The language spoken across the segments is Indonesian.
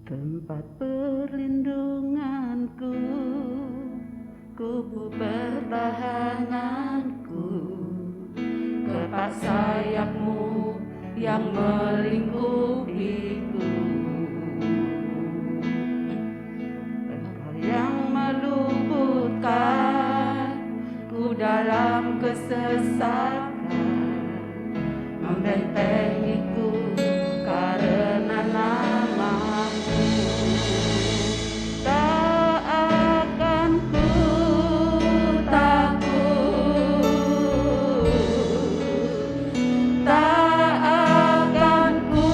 Tempat perlindunganku, kubu pertahananku, kepak sayapmu yang melingkupiku. Engkau yang meluputkan ku dalam kesesatan, membentengiku karena namamu. Tak akan ku takut, tak akan ku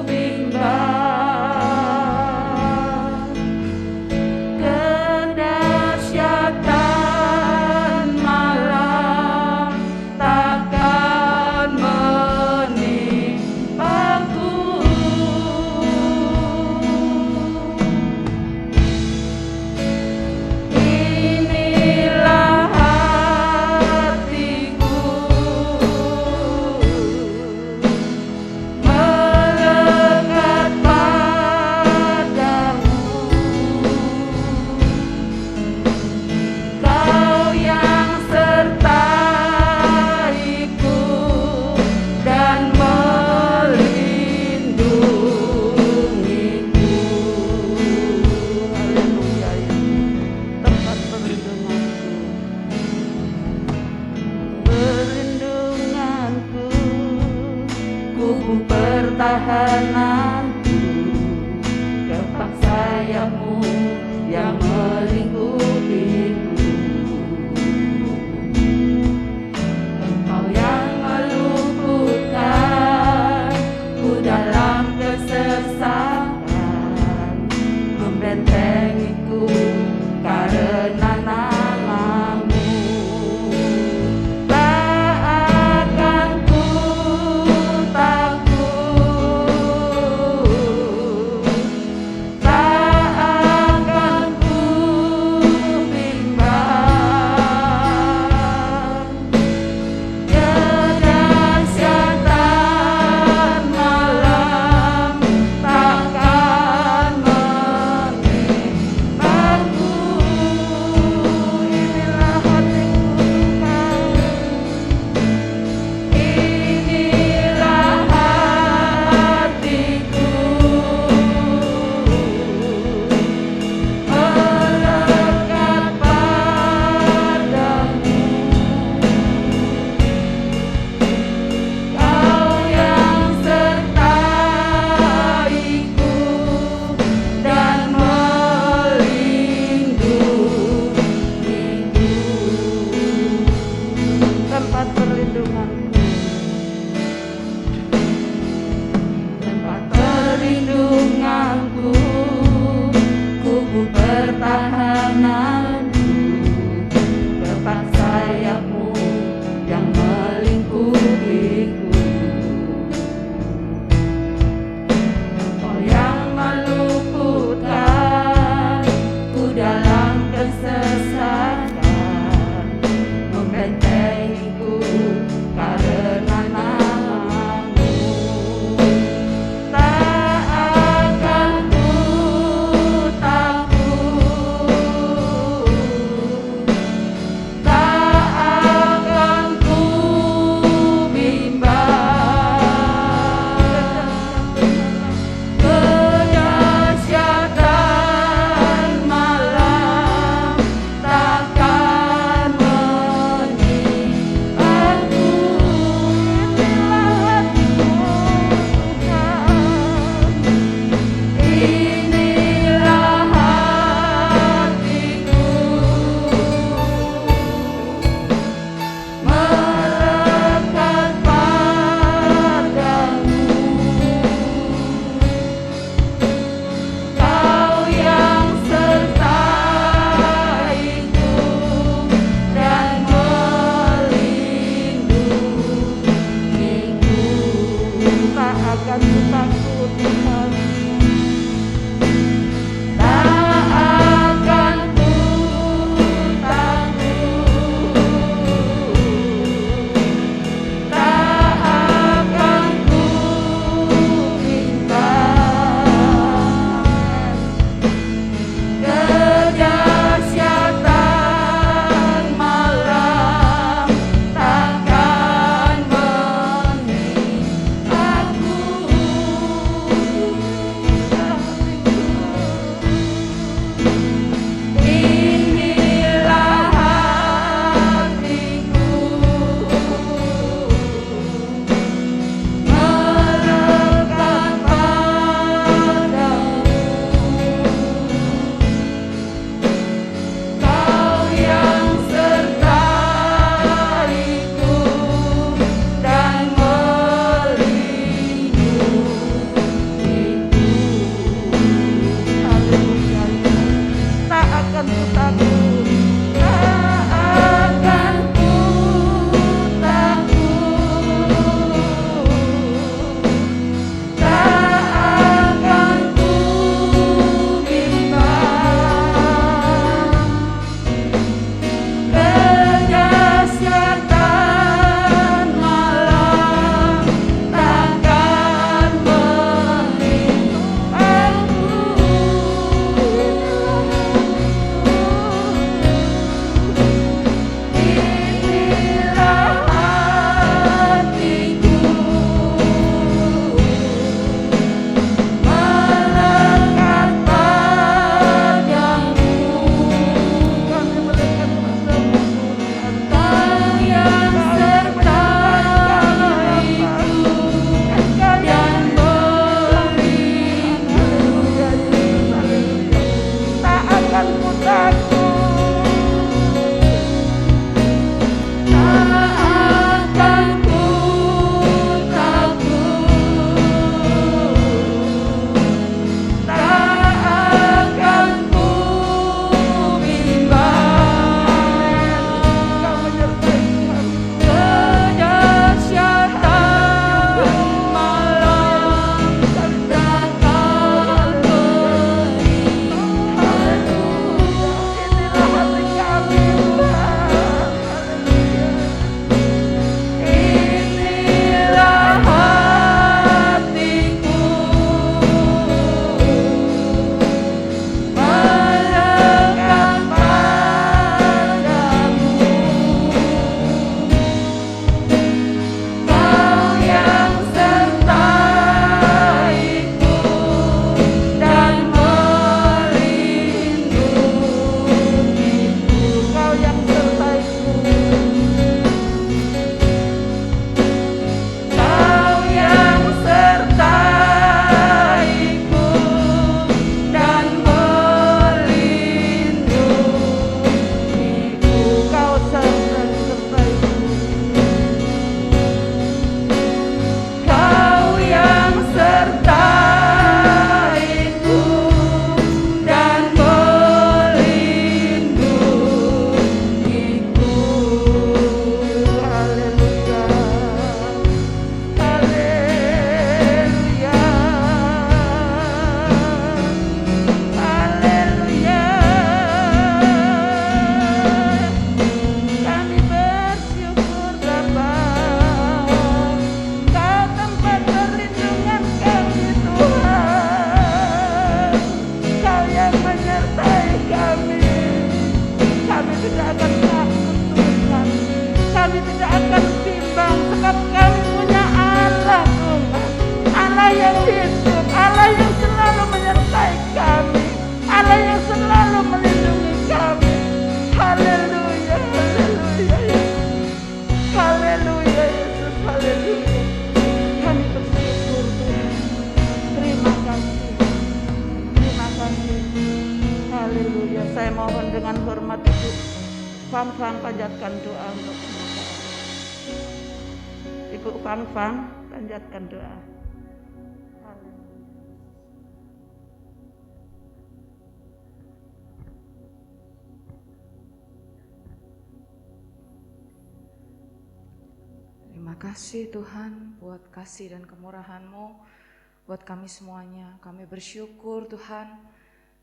bimbang, kedahsyatan malam takkan menimpaku. Inilah hatiku melekat padamu, Kau yang sertaiku dan melindungiku. Haleluya, ya. Tempat perlindunganku, kubu pertahananku, kepak sayapmu yang melingkupiku. Engkau yang meluputkan ku dalam kesesatan, membentengiku karena namamu. Tak akan ku takut, tak akan ku bimbang, kedahsyatan malam takkan menimpaku. Inilah hatiku, inilah hatiku melekat padamu, Kau yang sertaiku dan melindungiku. Tempat perlindunganku, tempat perlindunganku, kubu pertahananku, kepak sayapmu yang melingkupiku. Engkau yang meluputkan ku dalam kesesatan, membentengiku karena namamu. Tak akan ku takut, tak akan ku bimbang, kedahsyatan malam takkan menimpaku. Inilah hatiku, melekat padamu, Kau yang sertaiku dan melindungiku. Tak akan ku takut, Tuhan. Tak akan ku takut, tak akan ku bimbang, Allah yang hidup, Allah yang selalu menyertai kami, Allah yang selalu melindungi kami. Haleluya, haleluya Yesus, haleluya Yesus, haleluya. Kami bersyukur Tuhan. Terima kasih, terima kasih. Haleluya. Saya mohon dengan hormat Ibu Fang panjatkan doa untuk kita. Ibu Fang panjatkan doa. Terima kasih Tuhan buat kasih dan kemurahan-Mu buat kami semuanya. Kami bersyukur Tuhan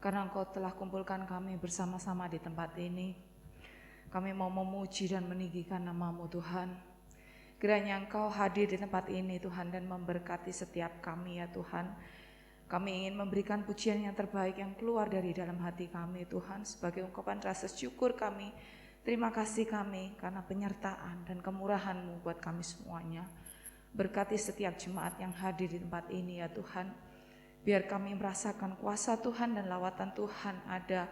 karena Engkau telah kumpulkan kami bersama-sama di tempat ini. Kami mau memuji dan meninggikan nama-Mu Tuhan. Kiranya Engkau hadir di tempat ini Tuhan dan memberkati setiap kami ya Tuhan. Kami ingin memberikan pujian yang terbaik yang keluar dari dalam hati kami Tuhan sebagai ungkapan rasa syukur kami. Terima kasih kami karena penyertaan dan kemurahan-Mu buat kami semuanya. Berkati setiap jemaat yang hadir di tempat ini ya Tuhan. Biar kami merasakan kuasa Tuhan dan lawatan Tuhan ada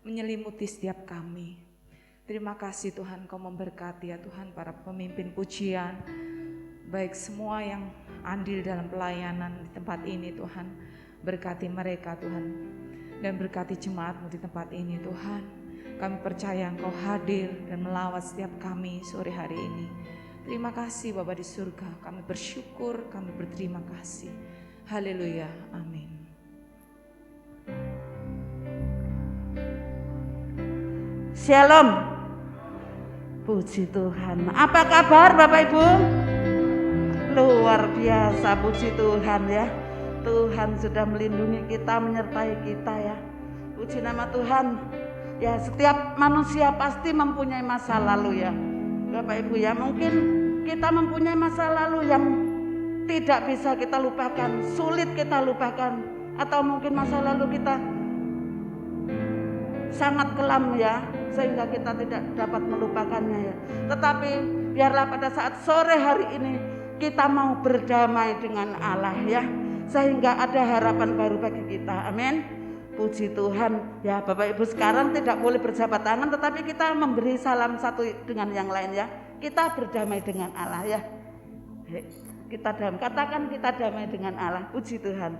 menyelimuti setiap kami. Terima kasih Tuhan Kau memberkati ya Tuhan para pemimpin pujian. Baik semua yang andil dalam pelayanan di tempat ini Tuhan. Berkati mereka Tuhan. Dan berkati jemaat-Mu di tempat ini Tuhan. Kami percaya Engkau hadir dan melawat setiap kami sore hari ini. Terima kasih Bapa di surga. Kami bersyukur, kami berterima kasih. Haleluya, amin. Shalom. Puji Tuhan. Apa kabar Bapak Ibu? Luar biasa, puji Tuhan ya. Tuhan sudah melindungi kita, menyertai kita ya. Puji nama Tuhan. Ya, setiap manusia pasti mempunyai masa lalu ya Bapak Ibu ya. Mungkin kita mempunyai masa lalu yang tidak bisa kita lupakan, sulit kita lupakan. Atau mungkin masa lalu kita sangat kelam ya, sehingga kita tidak dapat melupakannya ya. Tetapi biarlah pada saat sore hari ini kita mau berdamai dengan Allah ya, sehingga ada harapan baru bagi kita. Amin. Puji Tuhan ya. Bapak Ibu sekarang tidak boleh berjabat tangan, tetapi kita memberi salam satu dengan yang lain ya. Kita berdamai dengan Allah ya. Kita damai, katakan kita damai dengan Allah. Puji Tuhan.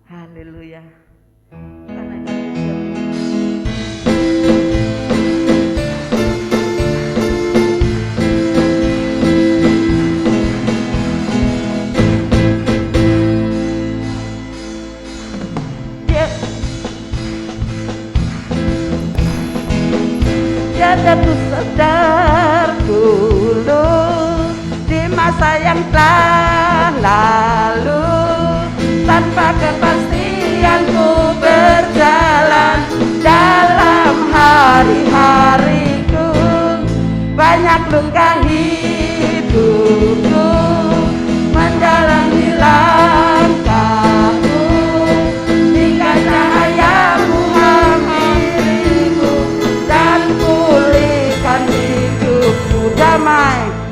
Haleluya. Aku sadar dulu di masa yang telah lalu, tanpa kepastian ku berjalan dalam hari-hariku. Banyak luka hidupku menjalani langkahku, hingga cahayamu hampiriku dan pulihkan hidupku.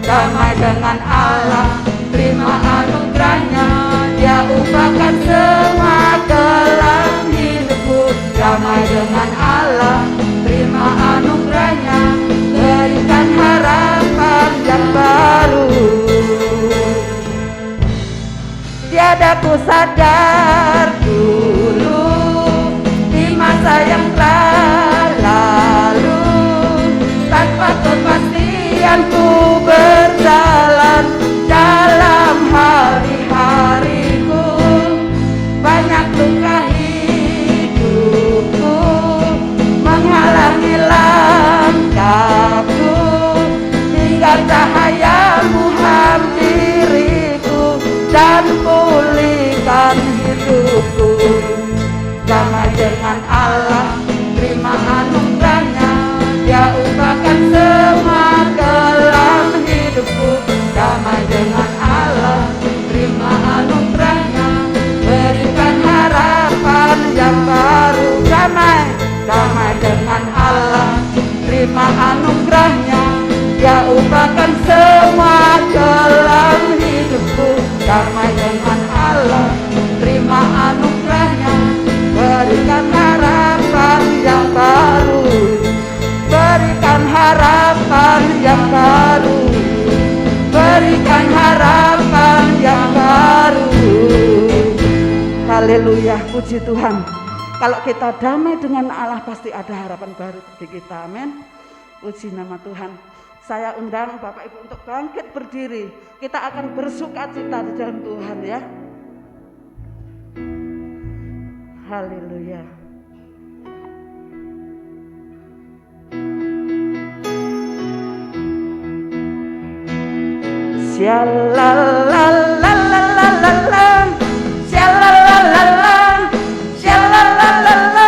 Damai dengan Allah, terima anugerahnya. Dia ubahkan semua kelam hidupku. Damai dengan Allah, terima anugerahnya. Berikan harapan yang baru. Tiada ku sadar dulu di masa yang telah lalu, tanpa kepastian ku berjalan dalam hari-hariku. Banyak luka hidupku menghalangi langkahku, hingga cahayamu hampiriku dan pulihkan hidupku. Damai dengan Allah, terima anugerahnya. Dia ubahkan semua kelam hidupku. Damai dengan Allah, terima anugerahnya. Berikan harapan yang baru. Damai dengan Allah, terima anugerahnya. Dia ubahkan semua kelam hidupku. Damai dengan Allah, Haleluya, puji Tuhan. Kalau kita damai dengan Allah pasti ada harapan baru bagi kita. Amin. Puji nama Tuhan. Saya undang Bapak Ibu untuk bangkit berdiri. Kita akan bersukacita di dalam Tuhan ya. Haleluya. Shalalalalalalalala, shalalalala, shalalalala,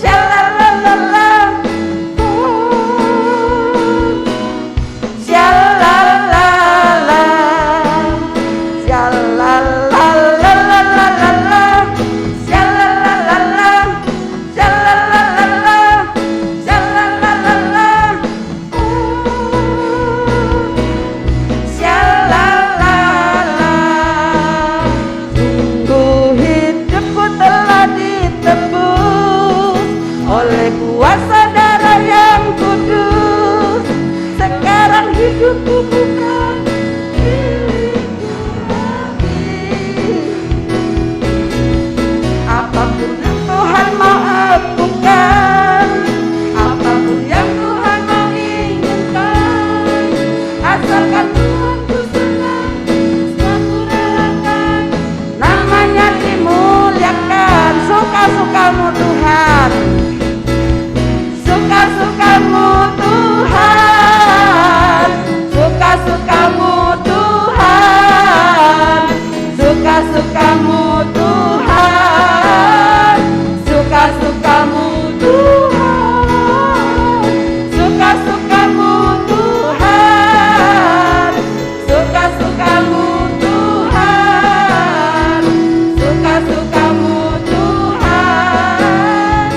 shalalalala, shalalala, shalalalalalala, shalalala, shalalala, shalalala. Sungguh hidupku telah ditebus oleh kuasa darah yang kudus. Sekarang hidupku bukan milikku lagi. Apapun yang Tuhan mau lakukan, apapun yang Tuhan mau inginkan, asalkan Tuhan ku senang, aku relakan. Namanya dimuliakan, suka-sukamu Tuhan, suka-sukamu Tuhan, suka-sukamu Tuhan, suka-sukamu Tuhan, suka-sukamu Tuhan, suka-sukamu Tuhan, suka-sukamu Tuhan, suka-sukamu Tuhan,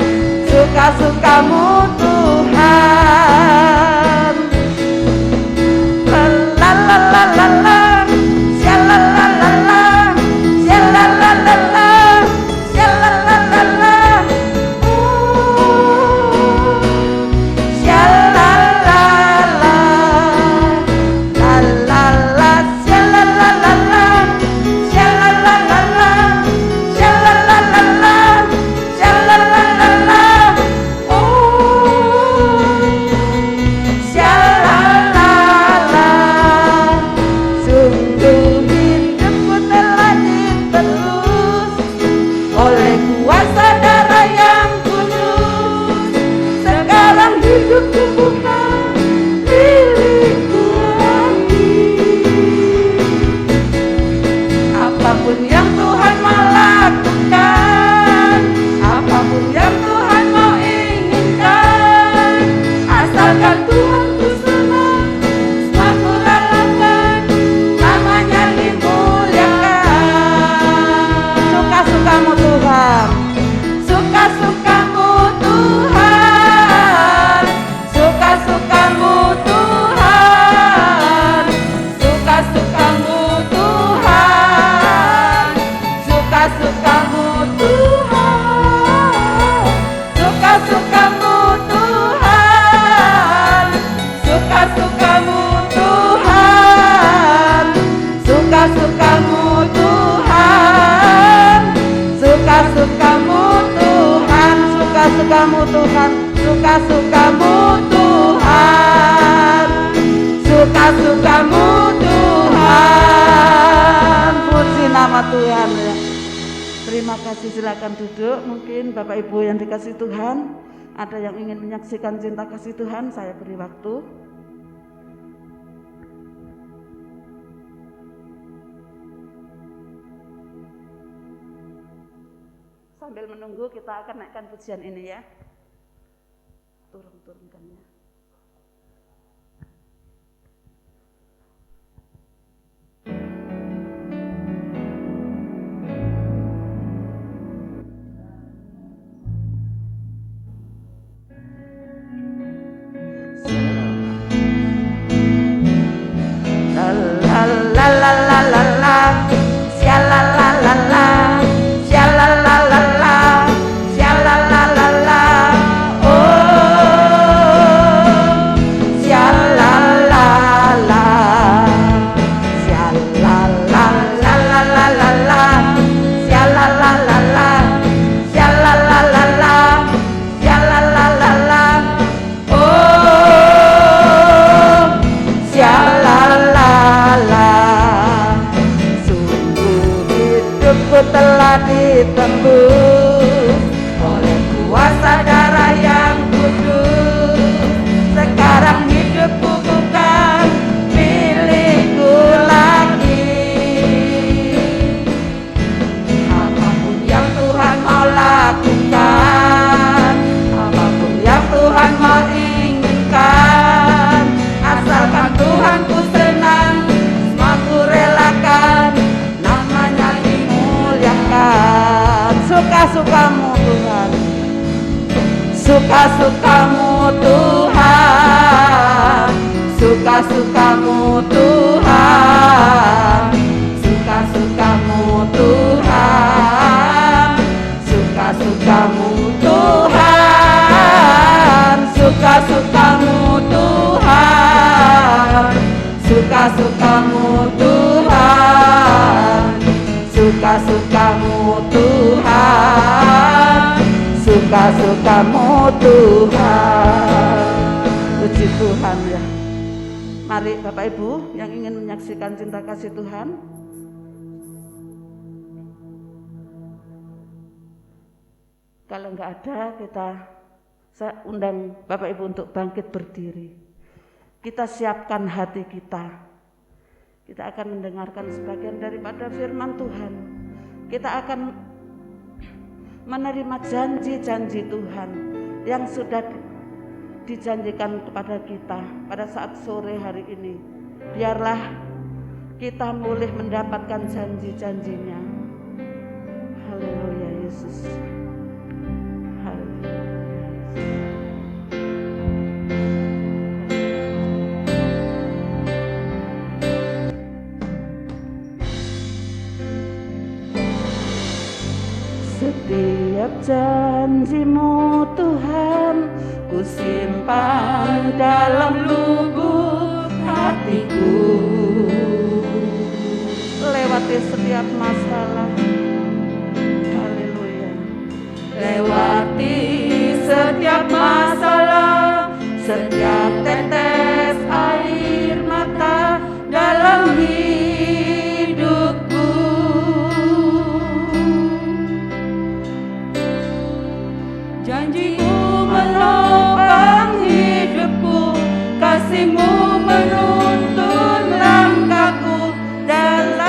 suka-sukamu Tuhan. La la la la la, shalalala, shalalala, shalalala, shalalala, la la la, shalalala, shalalala, shalalala, shalalala, shalalala. Sungguh hidupku telah ditelus oleh kuasa darah yang kudus. Sekarang hidupku bukan milikku lagi. Apapun yang Tuhan mau lakukan, apapun yang Tuhan mau inginkan, asalkan Tuhan ku senang, aku relakan. Namanya dimuliakan. Suka-sukamu Tuhan, suka-sukamu Tuhan, suka-sukamu Tuhan, suka-sukamu Tuhan, suka-sukamu Tuhan, suka-sukamu Tuhan, suka-sukamu Tuhan, suka-sukamu Tuhan, suka-sukamu Tuhan, suka-sukamu Tuhan, suka-sukamu Tuhan, suka-sukamu Tuhan. Puji nama Tuhan ya. Terima kasih, silakan duduk. Mungkin Bapak Ibu yang dikasih Tuhan, ada yang ingin menyaksikan cinta kasih Tuhan, saya beri waktu. Sambil menunggu kita akan naikkan pujian ini ya. Turunkannya. La la la la la la la, sia la la la la, sia la la la la, sia la la la la. Oh hidupku telah ditembus oleh kuasa darah yang kudus. Sekarang hidupku bukan milikku lagi. Apapun yang Tuhan mau lakukan, apapun yang Tuhan mau inginkan, asalkan Tuhan ku senang, semua ku relakan, namanya dimuliakan. Suka-sukamu Tuhan, suka-sukamu Tuhan, suka-sukamu Tuhan, suka-sukamu Tuhan, suka-sukamu Tuhan, suka-sukamu Tuhan, suka-sukamu Tuhan, suka-sukamu Tuhan, suka-sukamu Tuhan. Puji Tuhan ya. Mari Bapak Ibu yang ingin menyaksikan cinta kasih Tuhan, kalau nggak ada saya undang Bapak Ibu untuk bangkit berdiri. Kita siapkan hati kita. Kita akan mendengarkan sebagian daripada firman Tuhan. Kita akan menerima janji-janji Tuhan yang sudah dijanjikan kepada kita pada saat sore hari ini. Biarlah kita boleh mendapatkan janji-janjinya. Haleluya Yesus. Haleluya. Setiap janji-Mu Tuhan ku simpan dalam lubuk hatiku. Lewati setiap masalah. Haleluya. Lewati setiap masalah, setiap tetes air mata dalam hidupku. Janji-Mu menopang hidupku, kasih-Mu menuntun langkahku dalam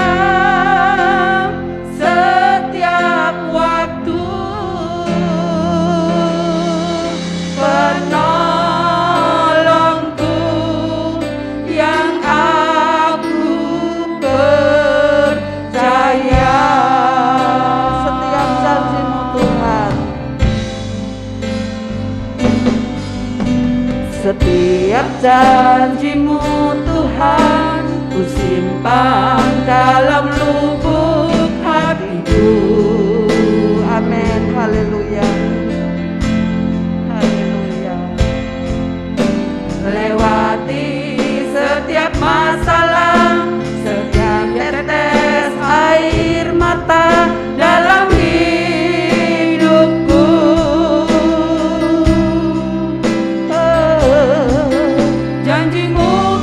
setiap waktu. Penolongku yang aku percaya. Setiap janji-Mu Tuhan, setiap janji-Mu Tuhan ku simpan dalam lubuk hatiku. Amin. Haleluya. Haleluya. Lewati setiap masalah, setiap tetes air mata dalam hidupku. Janji-Mu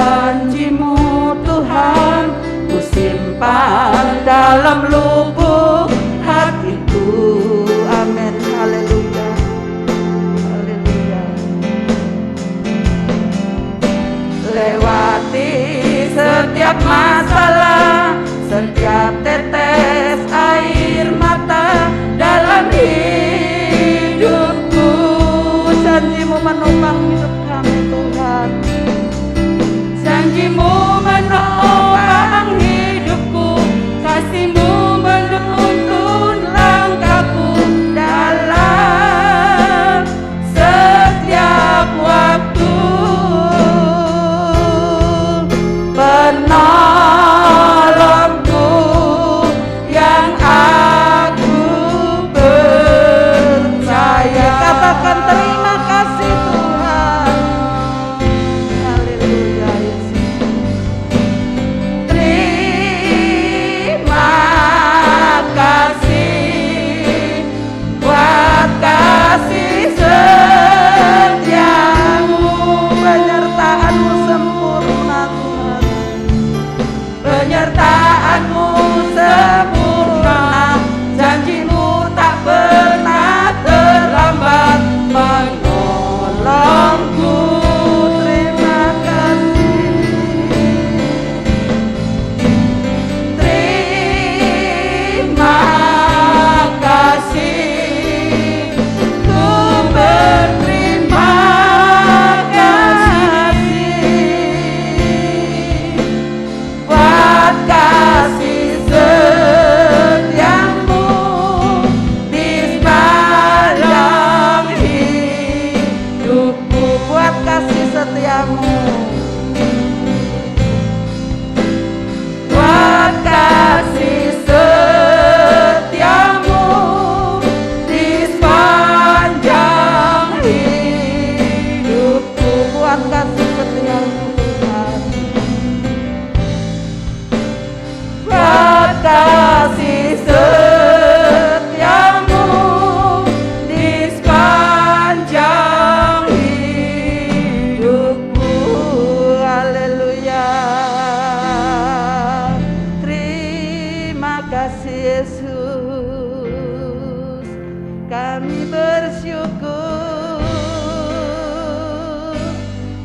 janjimu Tuhan ku simpan dalam lubuk hatiku. Amin. Haleluya. Haleluya. Lewati setiap masalah, setiap tetes air mata dalam hidupku, janjimu menopang hidup kami Tuhan. Janjimu menopang hidupku, kasihmu menuntun langkahku dalam setiap waktu. Penolongku yang aku percaya. Katakan terima kasih Tuhan. Haleluya Yesus. Terima kasih buat kasih setiamu, penyertaanmu sempurna Tuhan. Penyertaanmu sempurna, janjimu tak pernah terlambat menolongku. Terima kasih. Terima kasih. Ku berterima kasih buat kasih setiamu di sepanjang hidupku. Buat kasih setiamu, buat kasih setiamu di sepanjang hidupku. Buat kasih setiamu Tuhan. Buat kasih setiamu di sepanjang hidupku. Haleluya. Terima kasih Yesus, kami bersyukur.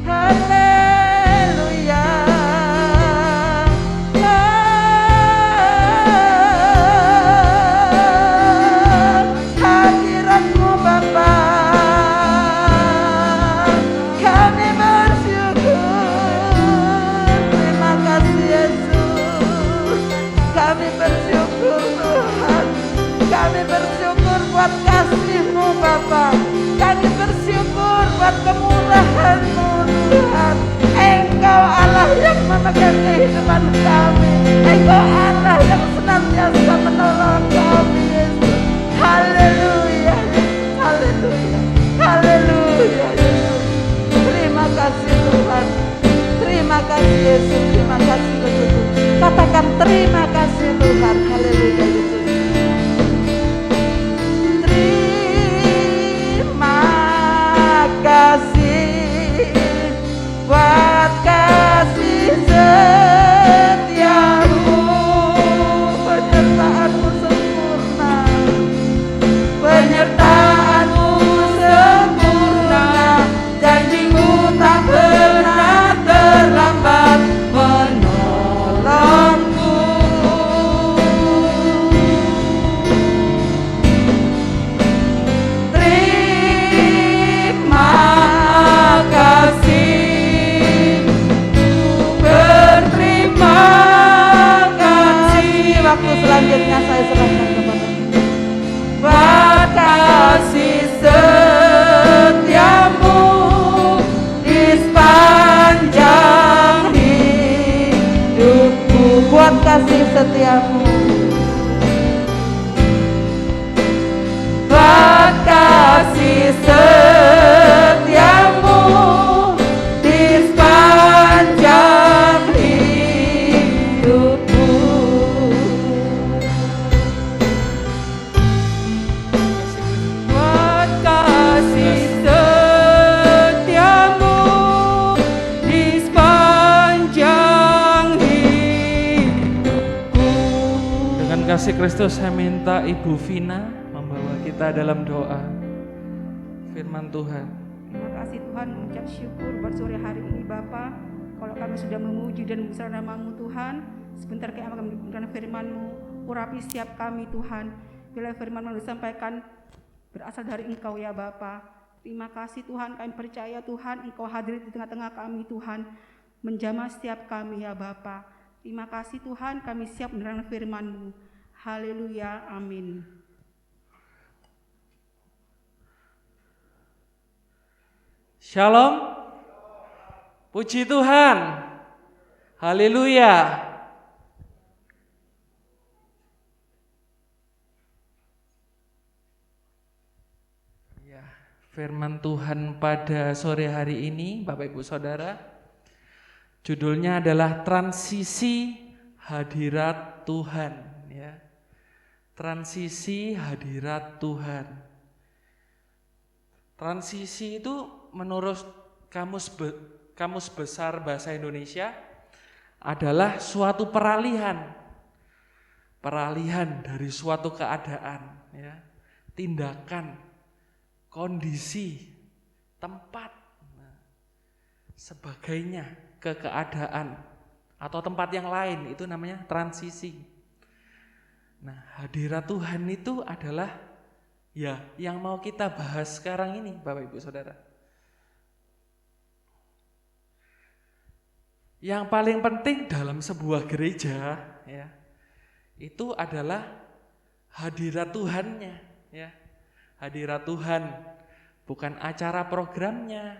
Haleluya. Hadiratmu Bapa, kami bersyukur. Terima kasih Yesus, kami bersyukur Tuhan. Kami bersyukur buat kasih-Mu Bapa. Kami bersyukur buat kemurahan-Mu Tuhan. Engkau Allah yang memegang kehidupan kami. Engkau Allah yang senantiasa menolong kami Yesus. Haleluya, haleluya, haleluya Yesus. Terima kasih Tuhan. Terima kasih Yesus. Terima kasih Yesus. Katakan terima kasih Tuhan. Haleluya Yesus. Terima kasih buat kasih setiamu, penyertaanmu sempurna, penyertaanmu sempurna, janjimu tak pernah terlambat menolongku. kasih Kristus, saya minta Ibu Vina membawa kita dalam doa firman Tuhan. Terima kasih Tuhan, mengucap syukur buat sore hari ini Bapa. Kalau kami sudah memuji dan membesarkan nama-Mu Tuhan, sebentar kami akan mendengarkan firman-Mu. Urapi setiap kami Tuhan, bila firman-Mu disampaikan berasal dari Engkau ya Bapa. Terima kasih Tuhan, kami percaya Tuhan Engkau hadir di tengah-tengah kami Tuhan, menjamah setiap kami ya Bapa. Terima kasih Tuhan, kami siap mendengarkan firman-Mu. Haleluya, amin. Shalom, puji Tuhan, haleluya. Ya, firman Tuhan pada sore hari ini, Bapak Ibu Saudara, judulnya adalah transisi hadirat Tuhan. Ya, transisi hadirat Tuhan. Transisi itu menurut Kamus Besar Bahasa Indonesia adalah suatu peralihan dari suatu keadaan, ya, tindakan, kondisi, tempat, sebagainya ke keadaan atau tempat yang lain, itu namanya transisi. Nah, hadirat Tuhan itu adalah ya yang mau kita bahas sekarang ini, Bapak Ibu Saudara. Yang paling penting dalam sebuah gereja, ya, itu adalah hadirat Tuhannya, ya. Hadirat Tuhan, bukan acara programnya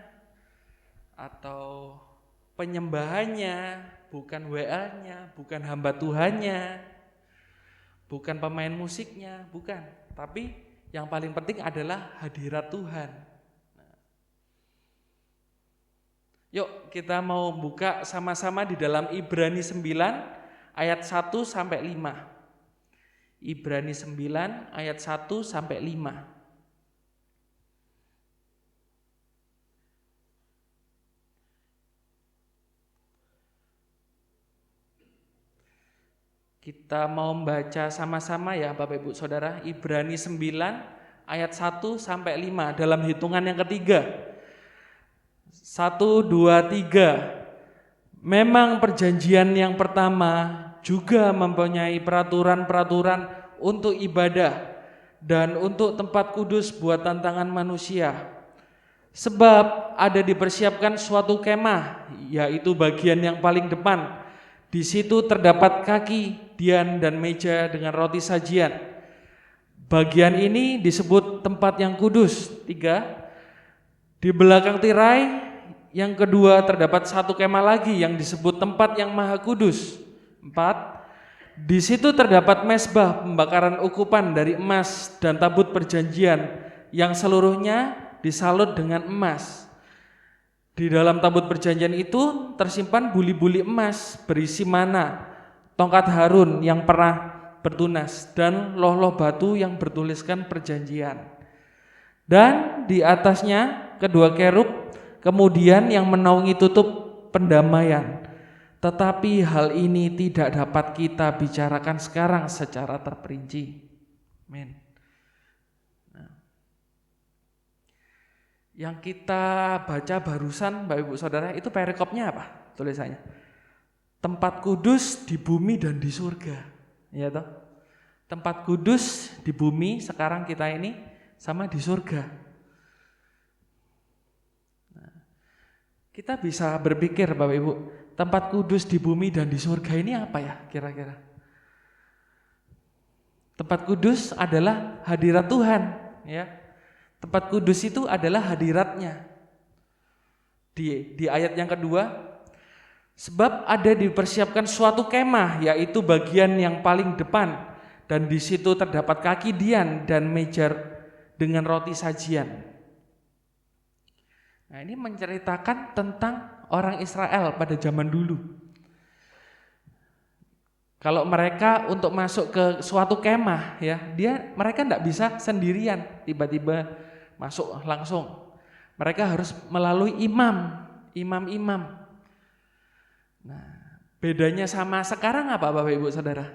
atau penyembahannya, bukan WA-nya, bukan hamba Tuhannya, bukan pemain musiknya, bukan. Tapi yang paling penting adalah hadirat Tuhan. Yuk kita mau buka sama-sama di dalam Ibrani 9 ayat 1 sampai 5. Ibrani 9 ayat 1 sampai 5. Kita mau membaca sama-sama ya Bapak Ibu Saudara, Ibrani 9 ayat 1 sampai 5 dalam hitungan yang ketiga. 1, 2, 3. Memang perjanjian yang pertama juga mempunyai peraturan-peraturan untuk ibadah dan untuk tempat kudus buatan tangan manusia. Sebab ada dipersiapkan suatu kemah, yaitu bagian yang paling depan. Di situ terdapat kaki, dian dan meja dengan roti sajian. Bagian ini disebut tempat yang kudus. 3. Di belakang tirai yang kedua terdapat satu kemah lagi yang disebut tempat yang maha kudus. 4. Di situ terdapat mezbah pembakaran ukupan dari emas dan tabut perjanjian yang seluruhnya disalut dengan emas. Di dalam tabut perjanjian itu tersimpan buli-buli emas berisi mana, tongkat Harun yang pernah bertunas, dan loh-loh batu yang bertuliskan perjanjian. Dan di atasnya kedua kerub, kemudian yang menaungi tutup pendamaian. Tetapi hal ini tidak dapat kita bicarakan sekarang secara terperinci. Amin. Yang kita baca barusan Bapak Ibu Saudara itu perikopnya apa? Tulisannya tempat kudus di bumi dan di surga, ya toh? Tempat kudus di bumi sekarang kita ini sama di surga. Nah, kita bisa berpikir Bapak Ibu, tempat kudus di bumi dan di surga ini apa ya kira-kira? Tempat kudus adalah hadirat Tuhan, ya. Tempat kudus itu adalah hadiratnya. Di ayat yang kedua, sebab ada dipersiapkan suatu kemah, yaitu bagian yang paling depan, dan di situ terdapat kaki dian dan meja dengan roti sajian. Nah, ini menceritakan tentang orang Israel pada zaman dulu. Kalau mereka untuk masuk ke suatu kemah, ya, mereka tidak bisa sendirian tiba-tiba masuk langsung. Mereka harus melalui imam-imam. Nah, bedanya sama sekarang apa Bapak Ibu Saudara?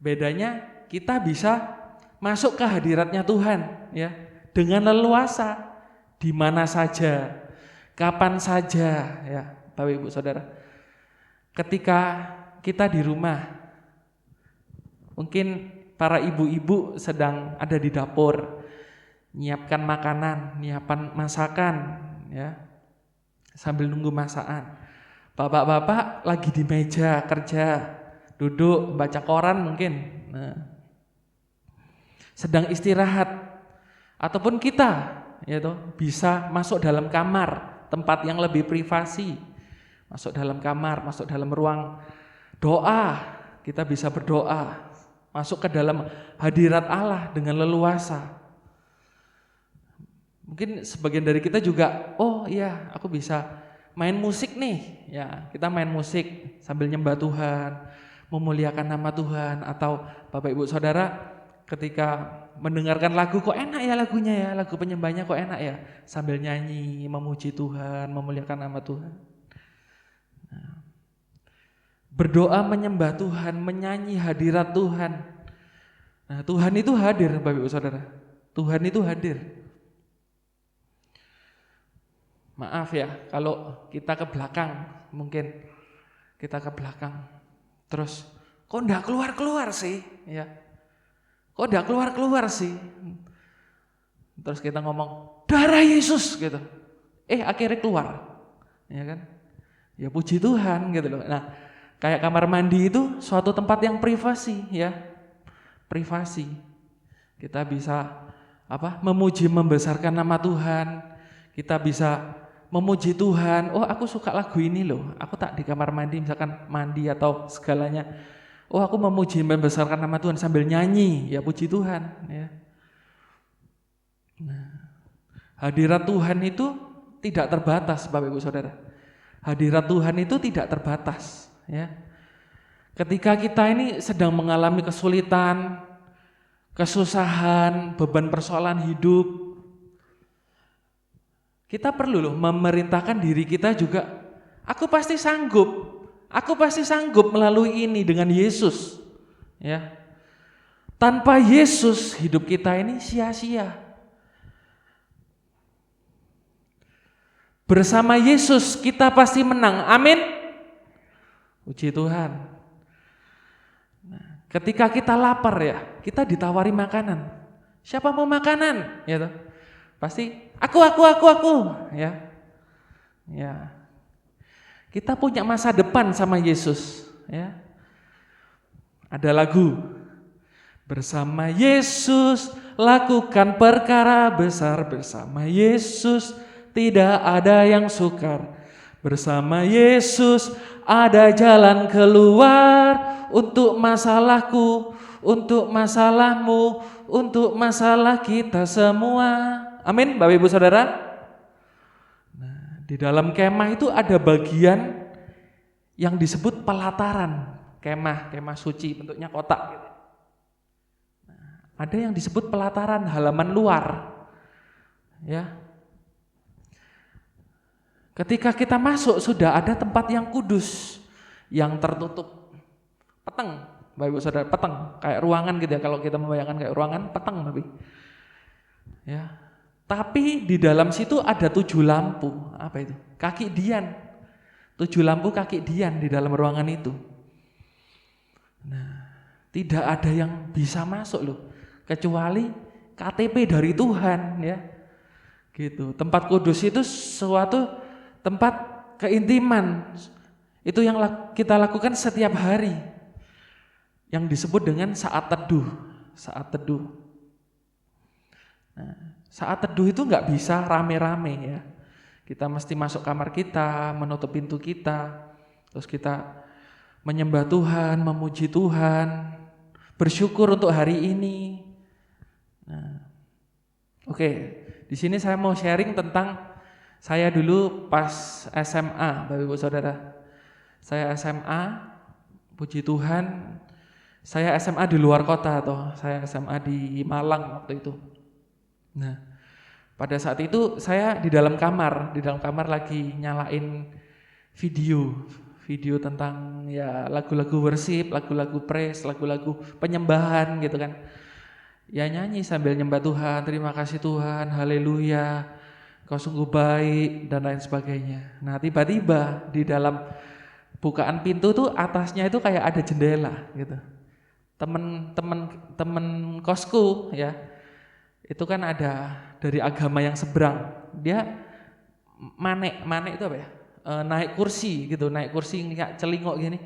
Bedanya kita bisa masuk ke hadiratnya Tuhan ya dengan leluasa di mana saja, kapan saja ya Bapak Ibu Saudara. Ketika kita di rumah, mungkin para ibu-ibu sedang ada di dapur, nyiapkan makanan, nyiapkan masakan ya, sambil nunggu masakan. Bapak-bapak lagi di meja kerja, duduk baca koran mungkin, sedang istirahat, ataupun kita ya toh, bisa masuk dalam kamar, tempat yang lebih privasi, masuk dalam kamar, masuk dalam ruang doa, kita bisa berdoa, masuk ke dalam hadirat Allah dengan leluasa. Mungkin sebagian dari kita juga, oh iya aku bisa main musik nih, ya kita main musik sambil nyembah Tuhan, memuliakan nama Tuhan. Atau Bapak Ibu Saudara ketika mendengarkan lagu, kok enak ya lagunya ya, lagu penyembahnya kok enak ya, sambil nyanyi, memuji Tuhan, memuliakan nama Tuhan. Nah, berdoa menyembah Tuhan, menyanyi hadirat Tuhan. Nah, Tuhan itu hadir Bapak Ibu Saudara, Tuhan itu hadir. Maaf ya kalau kita ke belakang, mungkin kita ke belakang terus kok enggak keluar-keluar sih ya, kok enggak keluar-keluar sih, terus kita ngomong darah Yesus gitu, akhirnya keluar ya kan, ya puji Tuhan gitu loh. Nah kayak kamar mandi itu suatu tempat yang privasi ya, privasi, kita bisa memuji membesarkan nama Tuhan, kita bisa memuji Tuhan. Oh aku suka lagu ini loh, aku tak di kamar mandi misalkan mandi atau segalanya, oh aku memuji membesarkan nama Tuhan sambil nyanyi, ya puji Tuhan ya. Nah, hadirat Tuhan itu tidak terbatas Bapak Ibu Saudara, hadirat Tuhan itu tidak terbatas ya. Ketika kita ini sedang mengalami kesulitan, kesusahan, beban persoalan hidup, kita perlu loh memerintahkan diri kita juga, aku pasti sanggup melalui ini dengan Yesus ya. Tanpa Yesus hidup kita ini sia-sia. Bersama Yesus kita pasti menang, amin. Puji Tuhan. Nah, ketika kita lapar ya, kita ditawari makanan, siapa mau makanan ya toh? Pasti aku ya. Ya. Kita punya masa depan sama Yesus ya. Ada lagu, bersama Yesus lakukan perkara besar, bersama Yesus tidak ada yang sukar, bersama Yesus ada jalan keluar untuk masalahku, untuk masalahmu, untuk masalah kita semua. Amin Bapak Ibu Saudara. Nah, di dalam kemah itu ada bagian yang disebut pelataran. Kemah suci, bentuknya kotak gitu. Nah, ada yang disebut pelataran, halaman luar. Ya. Ketika kita masuk sudah ada tempat yang kudus, yang tertutup. Peteng, Bapak Ibu Saudara, peteng, kayak ruangan gitu ya, kalau kita membayangkan kayak ruangan, peteng Bapak. Ya. Tapi di dalam situ ada 7 lampu, apa itu? Kaki dian. 7 lampu kaki dian di dalam ruangan itu. Nah, tidak ada yang bisa masuk loh, kecuali KTP dari Tuhan ya. Gitu. Tempat kudus itu suatu tempat keintiman. Itu yang kita lakukan setiap hari. Yang disebut dengan saat teduh, saat teduh. Nah, saat teduh itu nggak bisa rame-rame ya. Kita mesti masuk kamar kita, menutup pintu kita, terus kita menyembah Tuhan, memuji Tuhan, bersyukur untuk hari ini. Nah, oke, di sini saya mau sharing tentang saya dulu pas SMA, Bapak Ibu Saudara. Saya SMA, puji Tuhan, saya SMA di luar kota toh, saya SMA di Malang waktu itu. Nah, pada saat itu saya di dalam kamar lagi nyalain video video tentang ya lagu-lagu worship, lagu-lagu praise, lagu-lagu penyembahan gitu kan. Ya nyanyi sambil nyembah Tuhan, terima kasih Tuhan, haleluya, Kau sungguh baik dan lain sebagainya. Nah tiba-tiba di dalam bukaan pintu tuh atasnya itu kayak ada jendela gitu. Temen kosku ya, itu kan ada dari agama yang seberang. Dia manek itu apa ya? Naik kursi gitu, naik kursi kayak celingok gini.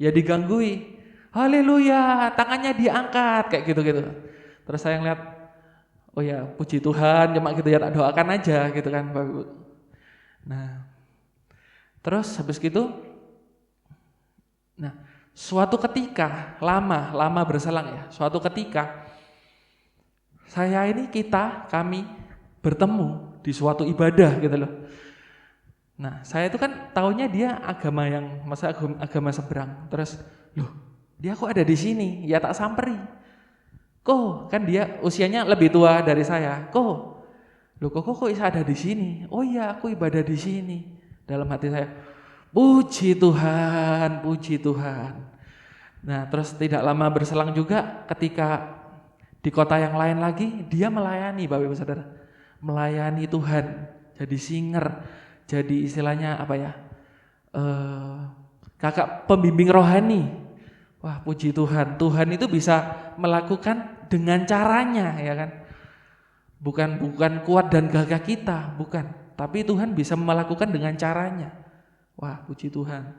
Ya diganggui. Haleluya, tangannya diangkat kayak gitu-gitu. Terus saya ngeliat, oh ya puji Tuhan, cuma gitu ya, tak doakan aja gitu kan Bapak Ibu. Nah, terus habis gitu, nah suatu ketika, lama berselang ya, suatu ketika kami bertemu di suatu ibadah gitu loh. Nah saya itu kan taunya dia agama yang, masa agama seberang. Terus, loh dia kok ada di sini? Ya tak samperi. Kok kan dia usianya lebih tua dari saya. Kok bisa ada di sini? Oh iya aku ibadah di sini. Dalam hati saya, puji Tuhan, puji Tuhan. Nah terus tidak lama berselang juga ketika di kota yang lain lagi dia melayani Bapak Ibu Saudara, melayani Tuhan, jadi singer, jadi istilahnya apa ya, kakak pembimbing rohani. Wah puji Tuhan, Tuhan itu bisa melakukan dengan caranya ya kan, bukan kuat dan gagah kita, bukan, tapi Tuhan bisa melakukan dengan caranya. Wah puji Tuhan.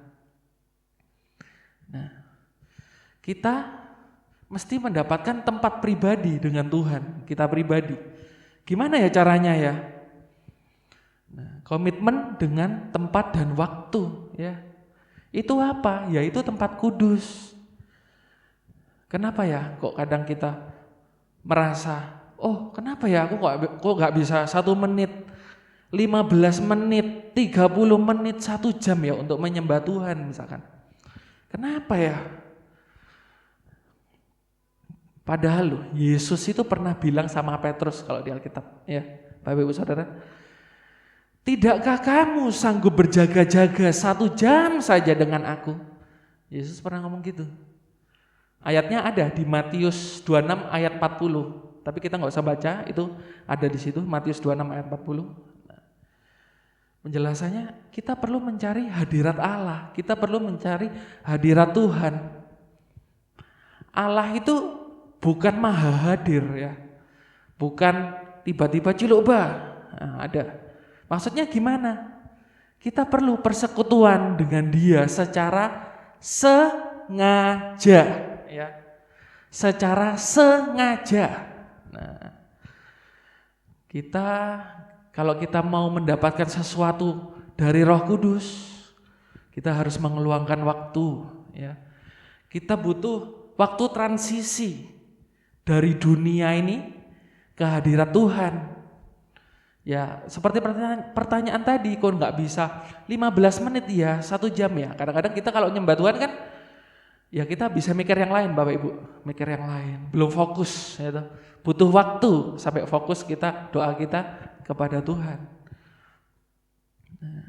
Nah kita mesti mendapatkan tempat pribadi dengan Tuhan, kita pribadi. Gimana ya caranya ya? Nah, komitmen dengan tempat dan waktu ya. Itu apa? Yaitu tempat kudus. Kenapa ya kok kadang kita merasa, oh kenapa ya aku kok gak bisa 1 menit, 15 menit, 30 menit, 1 jam ya untuk menyembah Tuhan misalkan. Kenapa ya? Padahal loh, Yesus itu pernah bilang sama Petrus kalau di Alkitab ya, Bapak Ibu Saudara, tidakkah kamu sanggup berjaga-jaga 1 jam saja dengan aku? Yesus pernah ngomong gitu. Ayatnya ada di Matius 26 ayat 40, tapi kita nggak usah baca, itu ada di situ Matius 26 ayat 40. Nah, penjelasannya kita perlu mencari hadirat Allah, kita perlu mencari hadirat Tuhan. Allah itu bukan maha hadir ya, bukan tiba-tiba ciluk ada. Maksudnya gimana? Kita perlu persekutuan dengan Dia secara sengaja ya, secara sengaja. Nah, kalau kita mau mendapatkan sesuatu dari Roh Kudus, kita harus mengeluangkan waktu ya. Kita butuh waktu transisi dari dunia ini ke hadirat Tuhan. Ya, seperti pertanyaan tadi, kok nggak bisa 15 menit ya, 1 jam ya. Kadang-kadang kita kalau nyembah Tuhan kan, ya kita bisa mikir yang lain Bapak Ibu, mikir yang lain, belum fokus ya toh. Butuh waktu sampai fokus kita, doa kita kepada Tuhan. Nah,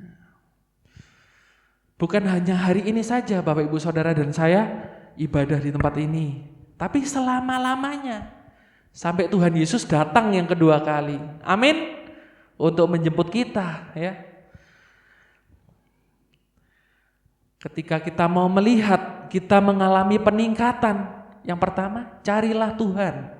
bukan hanya hari ini saja Bapak Ibu Saudara dan saya ibadah di tempat ini, tapi selama-lamanya sampai Tuhan Yesus datang yang kedua kali. Amin. Untuk menjemput kita ya. Ketika kita mau melihat, kita mengalami peningkatan, yang pertama carilah Tuhan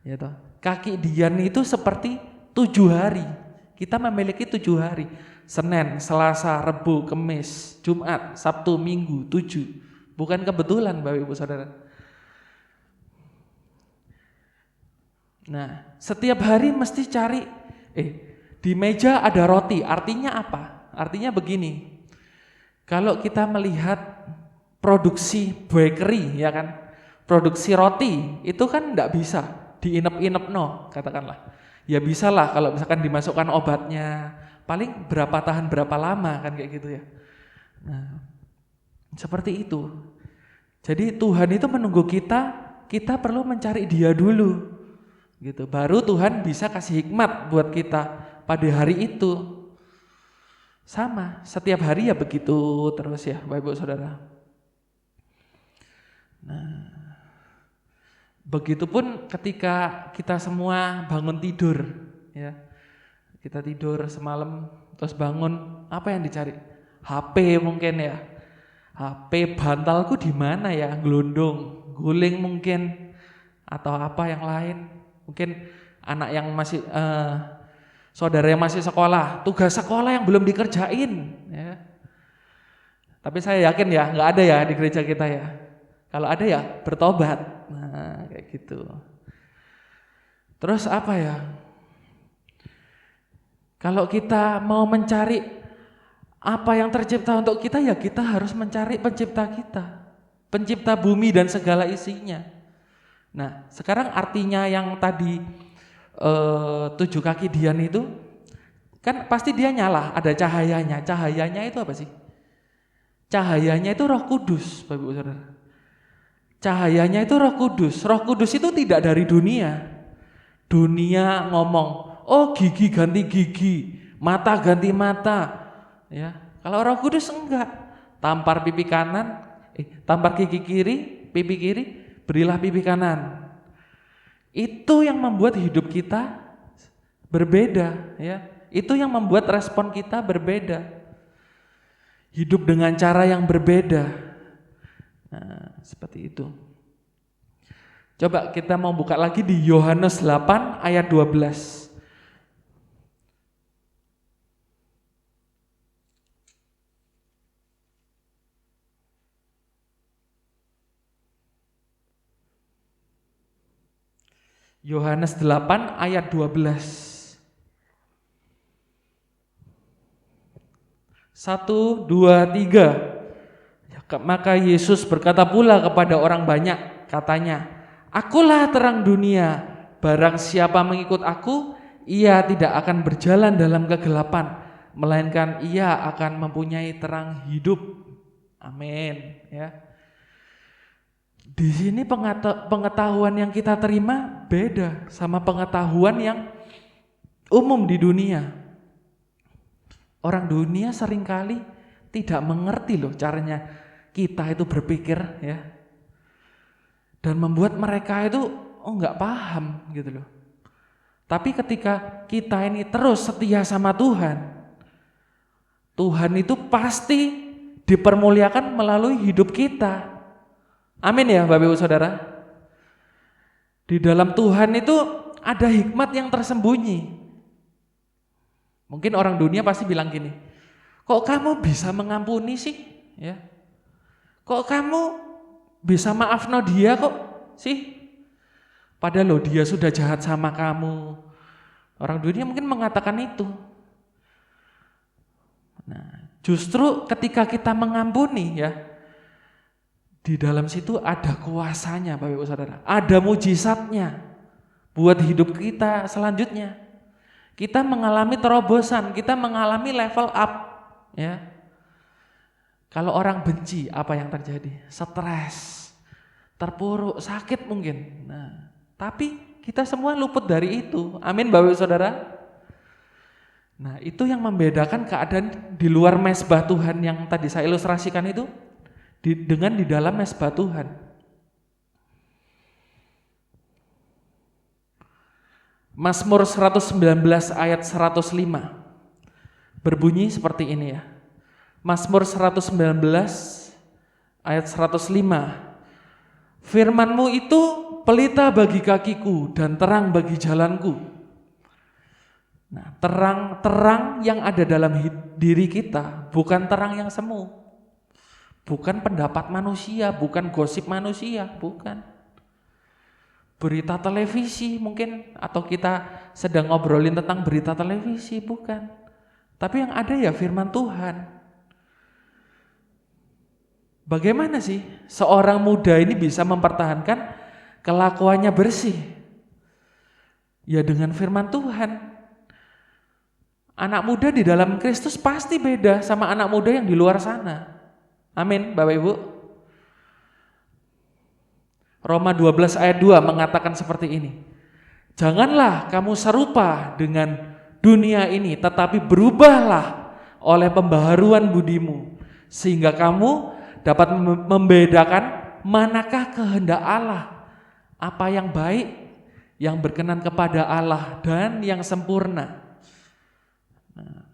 ya toh. Kaki Dian itu seperti 7 hari. Kita memiliki 7 hari. Senin, Selasa, Rebu, Kamis, Jumat, Sabtu, Minggu, 7. Bukan kebetulan Bapak Ibu Saudara. Nah, setiap hari mesti cari, di meja ada roti, artinya apa? Artinya begini, kalau kita melihat produksi bakery ya kan, produksi roti itu kan enggak bisa diinep-inep katakanlah. Ya bisalah kalau misalkan dimasukkan obatnya, paling tahan berapa lama kan kayak gitu ya. Nah, seperti itu. Jadi Tuhan itu menunggu kita perlu mencari Dia dulu. Gitu. Baru Tuhan bisa kasih hikmat buat kita pada hari itu. Sama, setiap hari ya begitu terus ya Bapak Ibu Saudara. Nah, begitupun ketika kita semua bangun tidur ya. Kita tidur semalam terus bangun, apa yang dicari? HP mungkin ya. HP, bantalku di mana ya? Gelundung, guling mungkin, atau apa yang lain. Mungkin anak yang masih saudara yang masih sekolah, tugas sekolah yang belum dikerjain ya. Tapi saya yakin ya nggak ada ya di gereja kita ya. Kalau ada ya bertobat. Nah, kayak gitu. Terus apa ya? Kalau kita mau mencari apa yang tercipta untuk kita, ya kita harus mencari pencipta kita, pencipta bumi dan segala isinya. Nah, sekarang artinya yang tadi 7 kaki Dian itu, kan pasti dia nyala, ada cahayanya. Cahayanya itu apa sih? Cahayanya itu Roh Kudus, Bapak Ibu Saudara. Cahayanya itu Roh Kudus. Roh Kudus itu tidak dari dunia. Dunia ngomong, oh gigi ganti gigi, mata ganti mata, ya. Kalau Roh Kudus enggak, tampar pipi kanan, tampar gigi kiri, pipi kiri, berilah pipi kanan. Itu yang membuat hidup kita berbeda, ya. Itu yang membuat respon kita berbeda. Hidup dengan cara yang berbeda. Nah, seperti itu. Coba kita mau buka lagi di Yohanes 8 ayat 12. Yohanes 8 ayat 12. 1, 2, 3. Maka Yesus berkata pula kepada orang banyak, katanya, Akulah terang dunia, barang siapa mengikut aku, ia tidak akan berjalan dalam kegelapan, melainkan ia akan mempunyai terang hidup. Amin. Ya. Di sini pengetahuan yang kita terima beda sama pengetahuan yang umum di dunia. Orang dunia seringkali tidak mengerti loh caranya kita itu berpikir ya. Dan membuat mereka itu nggak paham gitu loh. Tapi ketika kita ini terus setia sama Tuhan, Tuhan itu pasti dipermuliakan melalui hidup kita. Amin ya Bapak Ibu Saudara. Di dalam Tuhan itu ada hikmat yang tersembunyi. Mungkin orang dunia pasti bilang gini, kok kamu bisa mengampuni sih? Ya. Kok kamu bisa maaf no dia kok sih? Padahal loh dia sudah jahat sama kamu. Orang dunia mungkin mengatakan itu. Nah, justru ketika kita mengampuni ya, di dalam situ ada kuasanya Bapak Ibu Saudara. Ada mujizatnya buat hidup kita selanjutnya. Kita mengalami terobosan, kita mengalami level up ya. Kalau orang benci, apa yang terjadi? Stres, terpuruk, sakit mungkin. Nah, tapi kita semua luput dari itu. Amin Bapak Ibu Saudara. Nah, itu yang membedakan keadaan di luar mezbah Tuhan yang tadi saya ilustrasikan itu dengan di dalam mezbah Tuhan. Mazmur 119 ayat 105 berbunyi seperti ini ya. Mazmur 119 ayat 105. Firman-Mu itu pelita bagi kakiku dan terang bagi jalanku. Nah, terang yang ada dalam diri kita bukan terang yang semu. Bukan pendapat manusia, bukan gosip manusia, bukan. Berita televisi mungkin, atau kita sedang ngobrolin tentang berita televisi, bukan. Tapi yang ada ya firman Tuhan. Bagaimana sih seorang muda ini bisa mempertahankan kelakuannya bersih? Ya dengan firman Tuhan. Anak muda di dalam Kristus pasti beda sama anak muda yang di luar sana. Amin Bapak Ibu. Roma 12 ayat 2 mengatakan seperti ini. Janganlah kamu serupa dengan dunia ini, tetapi berubahlah oleh pembaharuan budimu, sehingga kamu dapat membedakan manakah kehendak Allah, apa yang baik, yang berkenan kepada Allah, dan yang sempurna. Nah,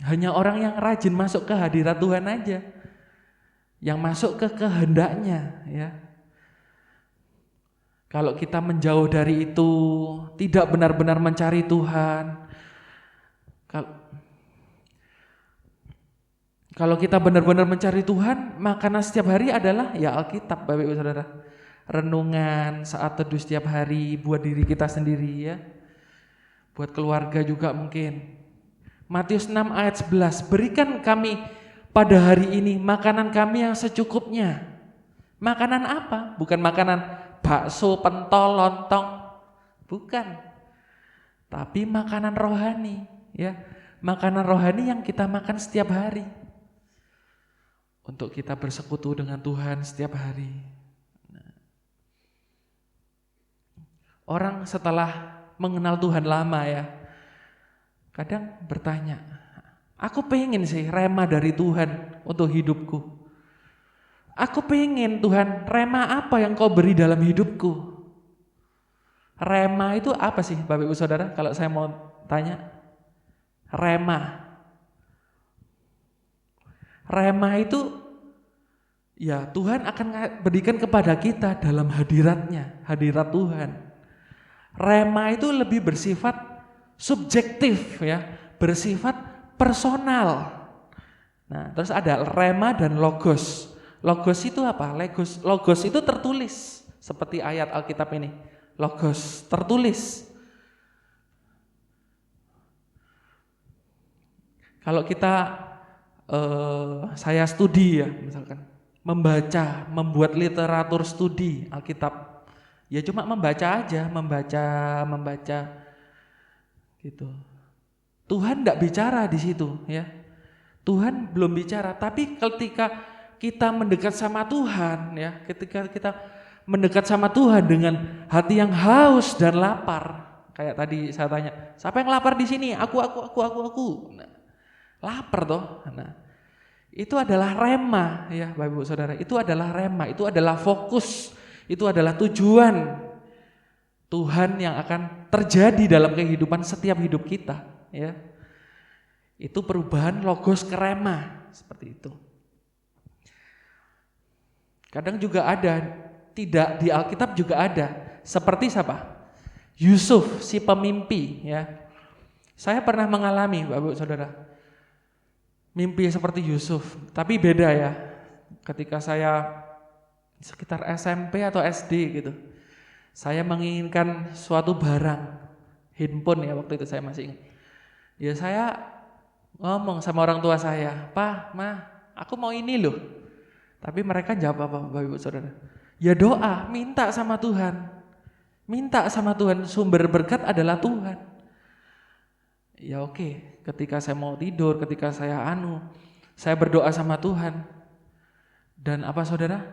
hanya orang yang rajin masuk ke hadirat Tuhan aja, yang masuk ke kehendaknya, ya. Kalau kita menjauh dari itu, tidak benar-benar mencari Tuhan, kalau kita benar-benar mencari Tuhan, makanan setiap hari adalah ya Alkitab, Bapak Ibu Saudara. Renungan, saat teduh setiap hari buat diri kita sendiri, ya. Buat keluarga juga mungkin. Matius 6 ayat 11, berikan kami pada hari ini makanan kami yang secukupnya. Makanan apa? Bukan makanan bakso, pentol, lontong, bukan. Tapi makanan rohani, ya. Makanan rohani yang kita makan setiap hari. Untuk kita bersekutu dengan Tuhan setiap hari. Orang setelah mengenal Tuhan lama, ya, kadang bertanya, aku pengen sih rema dari Tuhan untuk hidupku. Aku pengen Tuhan, rema apa yang kau beri dalam hidupku? Rema itu apa sih Bapak Ibu Saudara? Kalau saya mau tanya, rema. Rema itu ya Tuhan akan berikan kepada kita dalam hadiratnya, hadirat Tuhan. Rema itu lebih bersifat subjektif, ya, bersifat personal. Nah, terus ada rema dan logos. Logos itu apa? Logos itu tertulis, seperti ayat Alkitab ini. Logos tertulis. Kalau kita saya studi, ya, misalkan membaca, membuat literatur studi Alkitab, ya cuma membaca aja, membaca gitu. Tuhan tidak bicara di situ, ya. Tuhan belum bicara, tapi ketika kita mendekat sama Tuhan, ya, ketika kita mendekat sama Tuhan dengan hati yang haus dan lapar, kayak tadi saya tanya, siapa yang lapar di sini? Aku. Nah, lapar toh. Nah, itu adalah rema, ya Bapak Ibu Saudara. Itu adalah rema, itu adalah fokus, itu adalah tujuan Tuhan yang akan terjadi dalam kehidupan setiap hidup kita, ya. Itu perubahan logos ke rema, seperti itu. Kadang juga ada, tidak di Alkitab juga ada. Seperti siapa? Yusuf, si pemimpi, ya. Saya pernah mengalami, Bapak Saudara, mimpi seperti Yusuf, tapi beda, ya. Ketika saya sekitar SMP atau SD gitu, saya menginginkan suatu barang, handphone, ya, waktu itu saya masih ingat. Ya saya ngomong sama orang tua saya, "Pak, Ma, aku mau ini loh." Tapi mereka jawab apa, Bapak Ibu Saudara? Ya doa, minta sama Tuhan. Minta sama Tuhan, sumber berkat adalah Tuhan. Ya oke, ketika saya mau tidur, ketika saya berdoa sama Tuhan. Dan apa Saudara?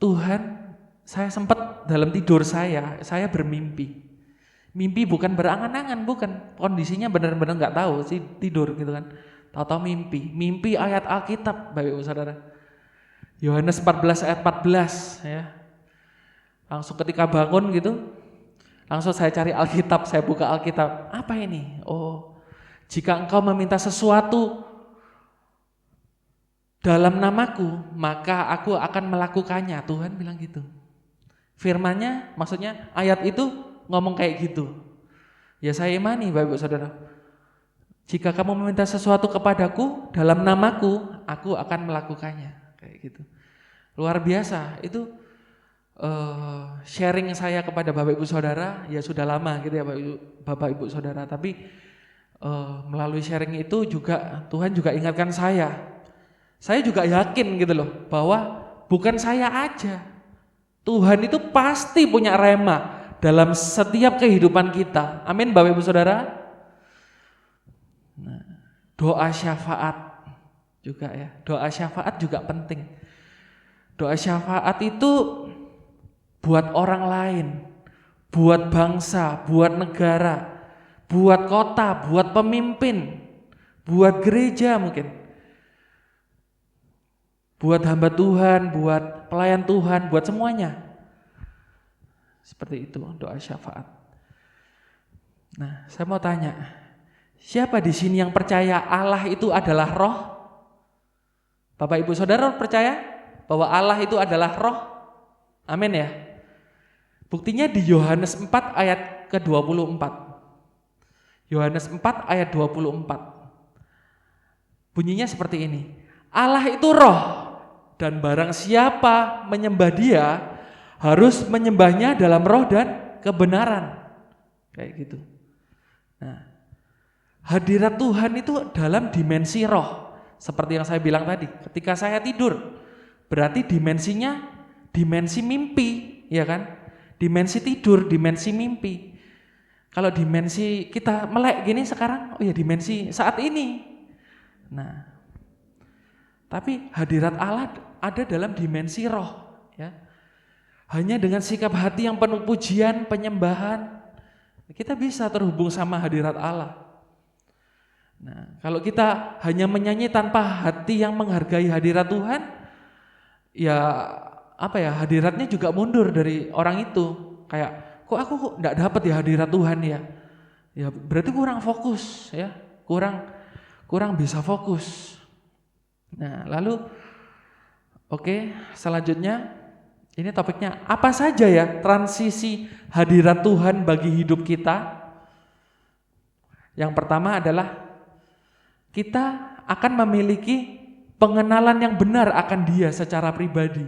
Tuhan, saya sempat dalam tidur saya bermimpi. Mimpi bukan berangan-angan, bukan. Kondisinya benar-benar gak tahu sih, tidur gitu kan. Tahu-tahu mimpi ayat Alkitab, Bapak Ibu Saudara. Yohanes 14 ayat 14, ya. Langsung ketika bangun gitu, langsung saya cari Alkitab, saya buka Alkitab. Apa ini? Oh, jika engkau meminta sesuatu dalam namaku, maka aku akan melakukannya. Tuhan bilang gitu. Firman-Nya, maksudnya ayat itu ngomong kayak gitu. Ya saya imani, Bapak Ibu Saudara. Jika kamu meminta sesuatu kepadaku dalam namaku, aku akan melakukannya. Kayak gitu. Luar biasa. Itu sharing saya kepada Bapak Ibu Saudara ya sudah lama gitu ya Bapak Ibu Saudara. Tapi melalui sharing itu juga Tuhan juga ingatkan saya. Saya juga yakin gitu loh bahwa bukan saya aja. Tuhan itu pasti punya rema dalam setiap kehidupan kita. Amin Bapak Ibu Saudara. Nah, doa syafaat juga ya. Doa syafaat juga penting. Doa syafaat itu buat orang lain, buat bangsa, buat negara, buat kota, buat pemimpin, buat gereja mungkin, buat hamba Tuhan, buat pelayan Tuhan, buat semuanya. Seperti itu doa syafaat. Nah, saya mau tanya, siapa di sini yang percaya Allah itu adalah roh? Bapak Ibu Saudara percaya bahwa Allah itu adalah roh? Amin ya. Buktinya di Yohanes 4 ayat ke-24. Yohanes 4 ayat 24. Bunyinya seperti ini. Allah itu roh, dan barang siapa menyembah Dia harus menyembahnya dalam roh dan kebenaran. Kayak gitu. Nah, hadirat Tuhan itu dalam dimensi roh. Seperti yang saya bilang tadi, ketika saya tidur, berarti dimensinya dimensi mimpi, ya kan? Dimensi tidur, dimensi mimpi. Kalau dimensi kita melek gini sekarang, oh ya dimensi saat ini. Nah, tapi hadirat Allah ada dalam dimensi roh, ya. Hanya dengan sikap hati yang penuh pujian, penyembahan, kita bisa terhubung sama hadirat Allah. Nah, kalau kita hanya menyanyi tanpa hati yang menghargai hadirat Tuhan, ya apa ya, hadiratnya juga mundur dari orang itu. Kayak, kok aku enggak dapat ya hadirat Tuhan ya? Ya berarti kurang fokus ya, kurang bisa fokus. Nah, lalu oke, selanjutnya ini topiknya apa saja ya transisi hadirat Tuhan bagi hidup kita? Yang pertama adalah kita akan memiliki pengenalan yang benar akan Dia secara pribadi.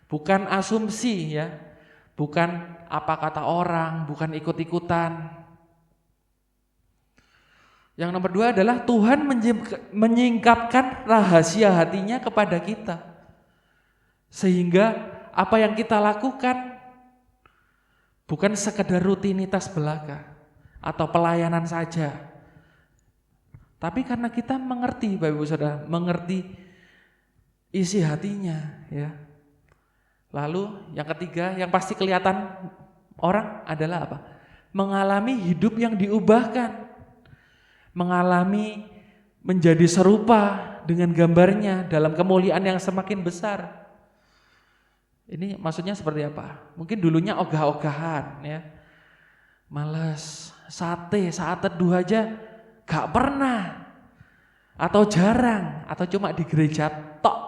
Bukan asumsi ya, bukan apa kata orang, bukan ikut-ikutan. Yang nomor 2 adalah Tuhan menyingkapkan rahasia hatinya kepada kita. Sehingga apa yang kita lakukan bukan sekedar rutinitas belaka atau pelayanan saja. Tapi karena kita mengerti, Bapak Ibu Saudara, mengerti isi hatinya ya. Lalu yang ketiga, yang pasti kelihatan orang adalah apa? Mengalami hidup yang diubahkan. Mengalami menjadi serupa dengan gambarnya dalam kemuliaan yang semakin besar. Ini maksudnya seperti apa? Mungkin dulunya ogah-ogahan ya. Males, sate, saat teduh aja gak pernah. Atau jarang, atau cuma di gereja tok.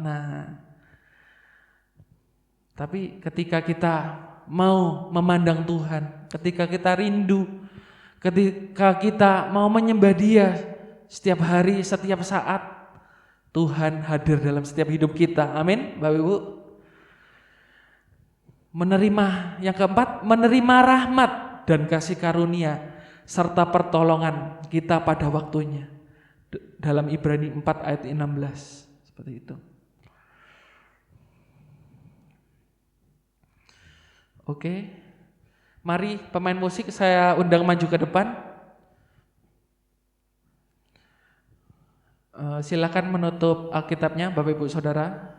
Nah, tapi ketika kita mau memandang Tuhan, ketika kita rindu, ketika kita mau menyembah Dia setiap hari, setiap saat, Tuhan hadir dalam setiap hidup kita. Amin, Bapak Ibu. Menerima, yang keempat, menerima rahmat dan kasih karunia serta pertolongan kita pada waktunya. Dalam Ibrani 4 ayat 16, seperti itu. Oke, mari pemain musik saya undang maju ke depan. Silakan menutup Alkitabnya, Bapak Ibu Saudara.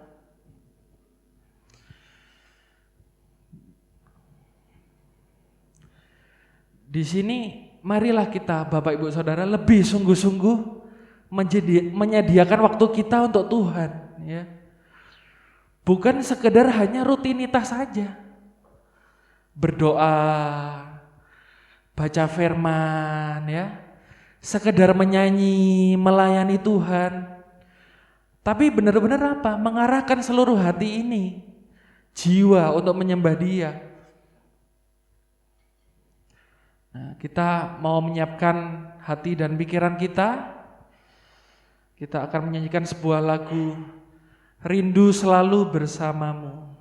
Di sini marilah kita, Bapak Ibu Saudara, lebih sungguh-sungguh menyediakan waktu kita untuk Tuhan, ya. Bukan sekedar hanya rutinitas saja. Berdoa, baca firman ya, sekedar menyanyi, melayani Tuhan. Tapi benar-benar apa? Mengarahkan seluruh hati ini, jiwa untuk menyembah Dia. Nah, kita mau menyiapkan hati dan pikiran kita. Kita akan menyanyikan sebuah lagu, Rindu Selalu Bersamamu.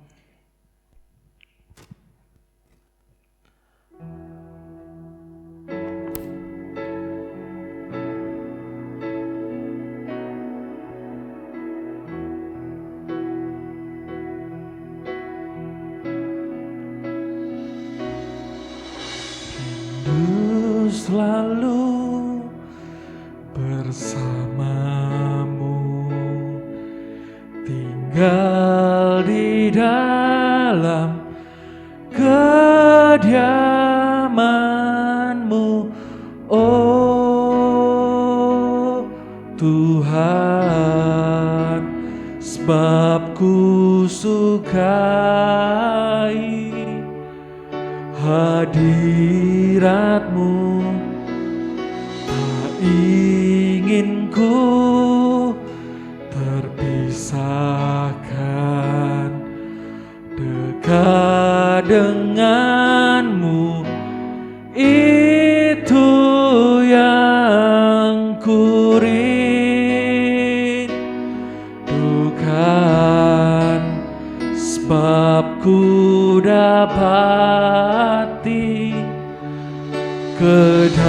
Selalu bersamamu, tinggal di dalam kediamanmu, oh sebab ku sukai hadirat-Mu, tak ingin ku terpisahkan dekat dengan-Mu, itu yang ku rindukan, sebab ku dapati kedamaian.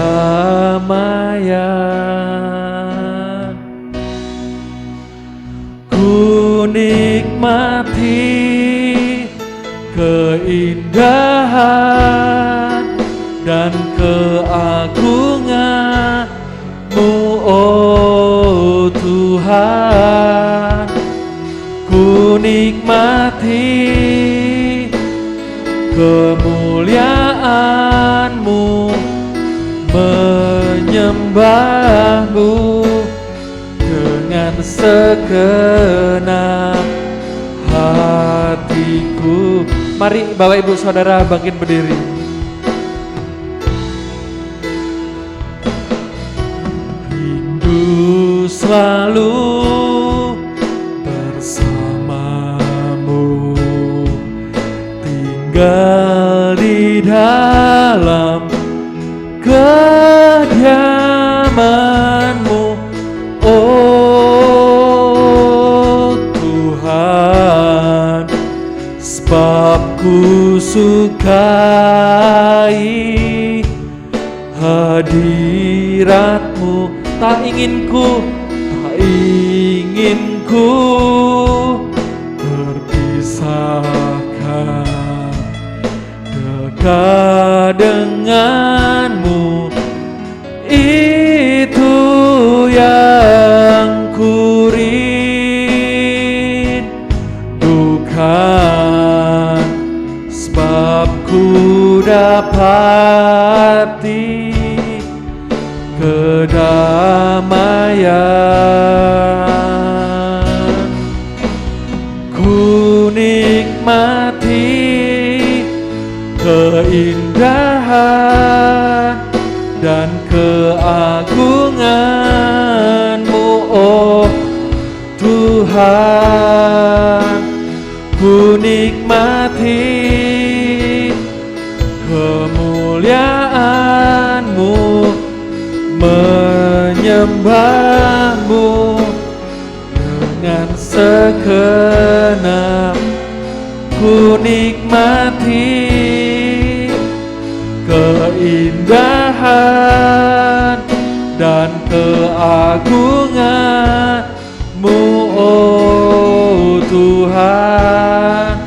Ku nikmati keindahan dan keagungan-Mu, oh Tuhan. Ku nikmati kemuliaan-Mu, menyembah-Mu dengan segenap hatiku. Mari Bapak Ibu Saudara bangkit berdiri. Rindu selalu bersama-Mu, tinggal di dalam kediaman-Mu, oh Tuhan. Sebab ku sukai hadirat-Mu, tak ingin ku terpisahkan dekat dengan-Mu, itu yang ku rindukan, sebab ku dapati kedamaian. Ku nikmati keindahan dan keagungan-Mu, oh Tuhan. Ku nikmati kemuliaan-Mu, menyembah-Mu dengan segenap. Ku nikmati keindahan dan keagungan-Mu, oh Tuhan.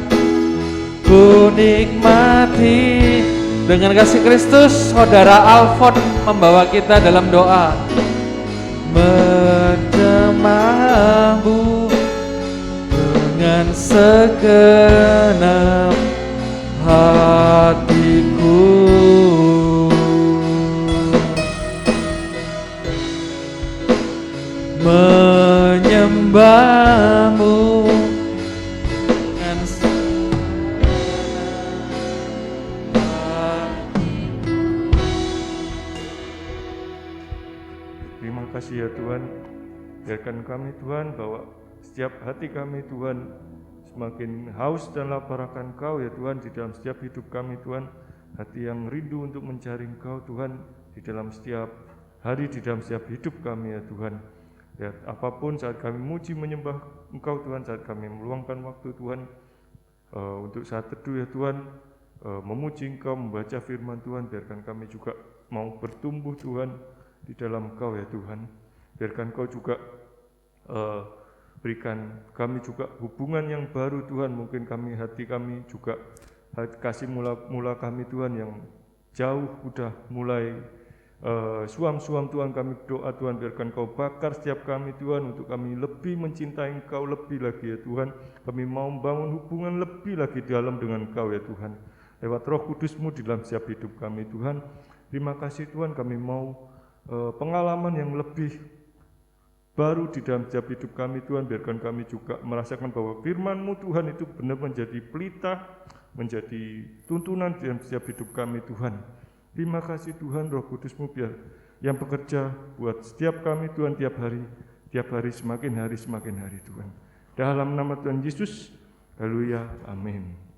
Ku nikmati. Dengan kasih Kristus, Saudara Alfon membawa kita dalam doa. Menyembah-Mu dengan segenap hatiku. Menyembah-Mu dengan Terima kasih ya Tuhan, biarkan kami Tuhan bahwa setiap hati kami Tuhan semakin haus dan lapar akan Kau ya Tuhan, di dalam setiap hidup kami Tuhan, hati yang rindu untuk mencari Engkau Tuhan di dalam setiap hari, di dalam setiap hidup kami ya Tuhan. Ya, apapun saat kami muji menyembah Engkau Tuhan, saat kami meluangkan waktu Tuhan untuk saat teduh ya Tuhan, memuji Engkau, membaca firman Tuhan, biarkan kami juga mau bertumbuh Tuhan di dalam Engkau ya Tuhan. Biarkan Kau juga berikan kami juga hubungan yang baru Tuhan. Mungkin hati kami juga kasih mula kami Tuhan yang jauh udah mulai suam-suam Tuhan. Kami berdoa Tuhan, biarkan Kau bakar setiap kami Tuhan, untuk kami lebih mencintai Engkau lebih lagi ya Tuhan. Kami mau membangun hubungan lebih lagi dalam dengan Engkau ya Tuhan, lewat Roh Kudus-Mu di dalam setiap hidup kami Tuhan. Terima kasih Tuhan, kami mau pengalaman yang lebih baru di dalam setiap hidup kami Tuhan. Biarkan kami juga merasakan bahwa firman-Mu Tuhan itu benar menjadi pelita, menjadi tuntunan dalam setiap hidup kami Tuhan. Terima kasih Tuhan, Roh Kudus-Mu biar yang bekerja buat setiap kami Tuhan tiap hari semakin hari Tuhan. Dalam nama Tuhan Yesus, haleluya, amin.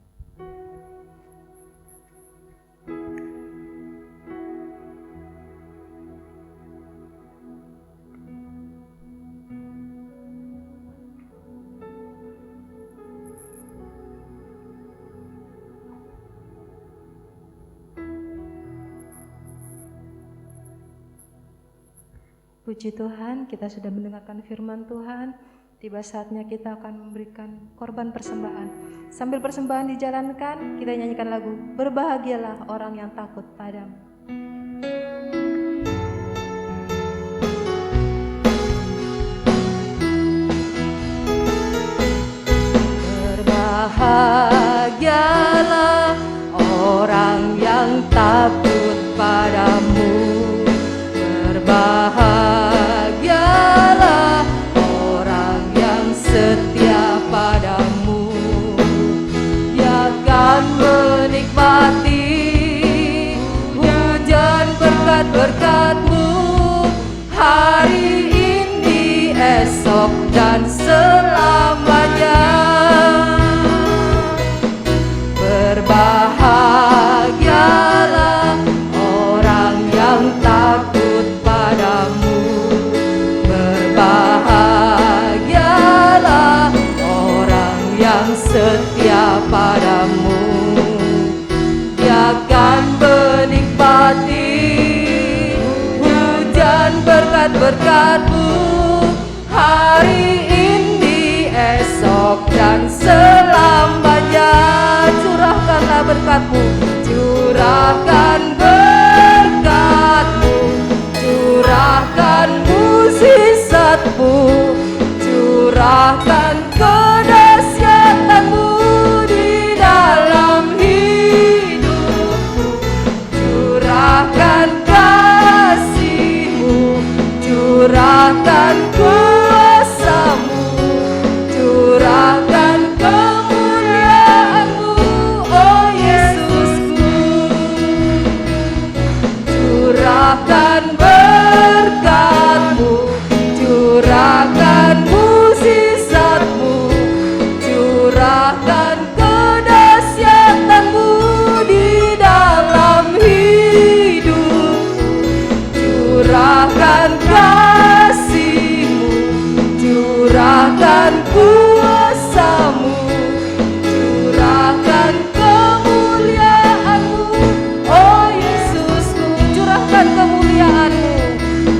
Puji Tuhan, kita sudah mendengarkan firman Tuhan. Tiba saatnya kita akan memberikan korban persembahan. Sambil persembahan dijalankan, kita nyanyikan lagu Berbahagialah Orang Yang Takut Padamu. Berbahagialah orang yang takut padamu. Berbahagialah orang yang setia padamu. Dia akan menikmati hujan berkat-berkat-Mu hari ini, esok dan selamanya. Berbahagialah orang yang takut padamu. Berbahagialah orang yang setia padamu. Dia akan menikmati hujan berkat-berkat-Mu hari ini, esok dan selamanya. Curahkanlah berkat-Mu, curahkan berkat-Mu, curahkan mukjizat-Mu, curahkan kedahsyatan-Mu di dalam hidupku. Curahkan kasih-Mu, curahkan kuasa-Mu, curahkan kemuliaan-Mu, oh Yesusku. Curahkan berkat-Mu, curahkan mukjizat-Mu, curahkan kedahsyatan-Mu di dalam hidupku. Curahkan kasih-Mu, curahkan kuasa-Mu, curahkan kemuliaan-Mu, oh Yesusku. Curahkan kemuliaan-Mu,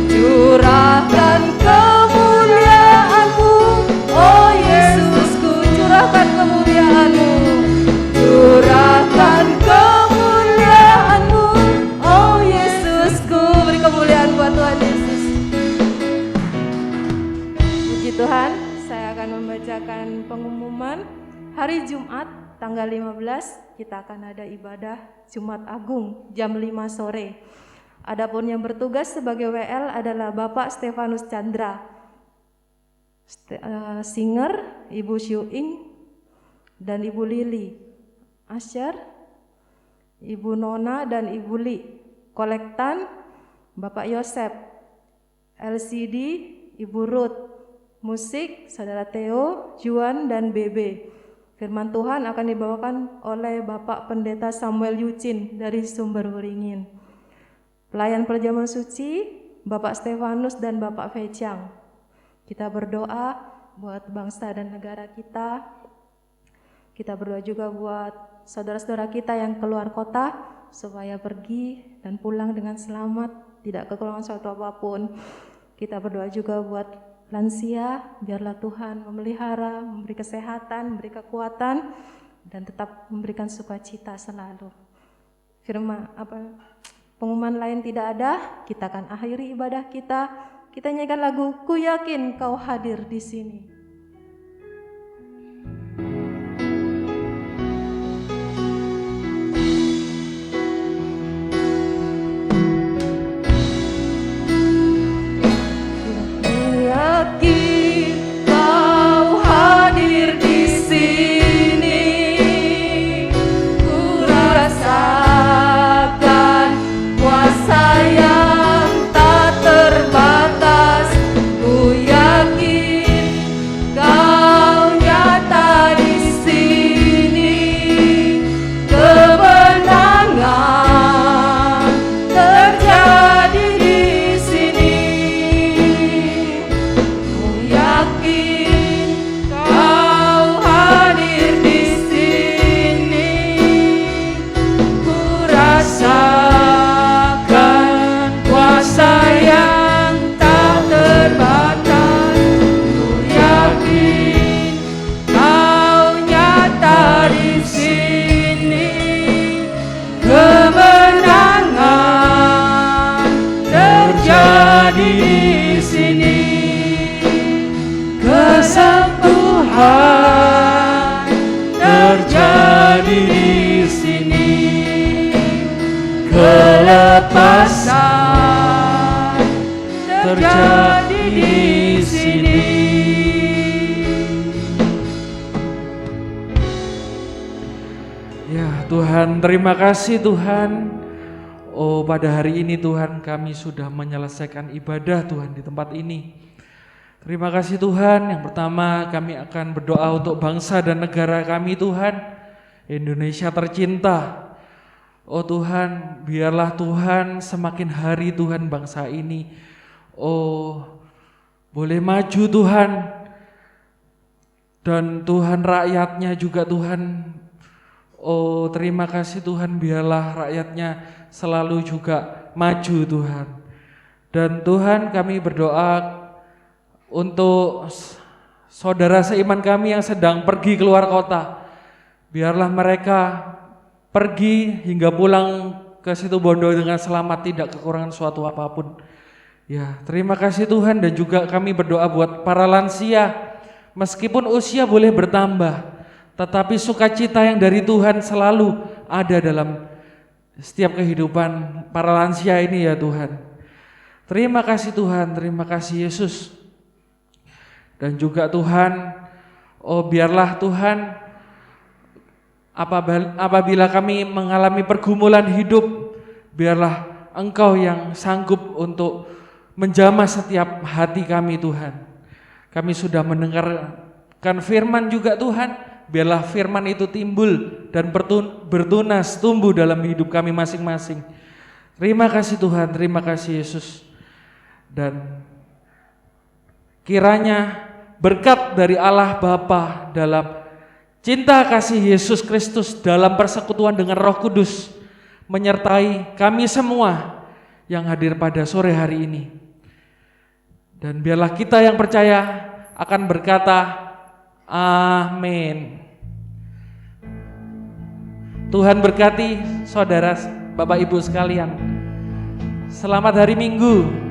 curahkan kemuliaan-Mu, oh Yesusku. Curahkan kemuliaan-Mu, curahkan kemuliaan-Mu, oh Yesusku. Beri kemuliaan buat Tuhan Yesus. Puji Tuhan, saya akan membacakan pengumuman. Hari Jumat tanggal 15 kita akan ada ibadah Jumat Agung jam 5 sore. Adapun yang bertugas sebagai WL adalah Bapak Stefanus Chandra, singer, Ibu Syuing, dan Ibu Lili, Asyar, Ibu Nona dan Ibu Li, kolektan, Bapak Yosep, LCD, Ibu Ruth, musik, Saudara Theo, Juan, dan Bebe. Firman Tuhan akan dibawakan oleh Bapak Pendeta Samuel Yucin dari Sumber Waringin. Pelayan perjamuan suci, Bapak Stefanus dan Bapak Fecang. Kita berdoa buat bangsa dan negara kita. Kita berdoa juga buat saudara-saudara kita yang keluar kota supaya pergi dan pulang dengan selamat, tidak kekurangan suatu apapun. Kita berdoa juga buat lansia, biarlah Tuhan memelihara, memberi kesehatan, memberi kekuatan, dan tetap memberikan sukacita selalu. Pengumuman lain tidak ada, kita akan akhiri ibadah kita. Kita nyanyikan lagu Ku Yakin Kau Hadir di Sini. Ku yakin di sini, kelepasan terjadi di sini. Ya Tuhan, terima kasih Tuhan. Oh, pada hari ini Tuhan kami sudah menyelesaikan ibadah Tuhan di tempat ini. Terima kasih Tuhan. Yang pertama kami akan berdoa untuk bangsa dan negara kami Tuhan, Indonesia tercinta. Oh Tuhan, biarlah Tuhan semakin hari Tuhan bangsa ini boleh maju Tuhan. Dan Tuhan rakyatnya juga Tuhan, terima kasih Tuhan, biarlah rakyatnya selalu juga maju Tuhan. Dan Tuhan kami berdoa untuk saudara seiman kami yang sedang pergi keluar kota. Biarlah mereka pergi hingga pulang ke Situbondo dengan selamat, tidak kekurangan suatu apapun. Ya, terima kasih Tuhan. Dan juga kami berdoa buat para lansia. Meskipun usia boleh bertambah, tetapi sukacita yang dari Tuhan selalu ada dalam setiap kehidupan para lansia ini ya Tuhan. Terima kasih Tuhan, terima kasih Yesus. Dan juga Tuhan, biarlah Tuhan apabila kami mengalami pergumulan hidup, biarlah Engkau yang sanggup untuk menjamah setiap hati kami Tuhan. Kami sudah mendengarkan firman juga Tuhan, biarlah firman itu timbul dan bertunas tumbuh dalam hidup kami masing-masing. Terima kasih Tuhan, terima kasih Yesus. Dan kiranya berkat dari Allah Bapa dalam cinta kasih Yesus Kristus dalam persekutuan dengan Roh Kudus menyertai kami semua yang hadir pada sore hari ini. Dan biarlah kita yang percaya akan berkata amin. Tuhan berkati saudara Bapak Ibu sekalian. Selamat hari Minggu.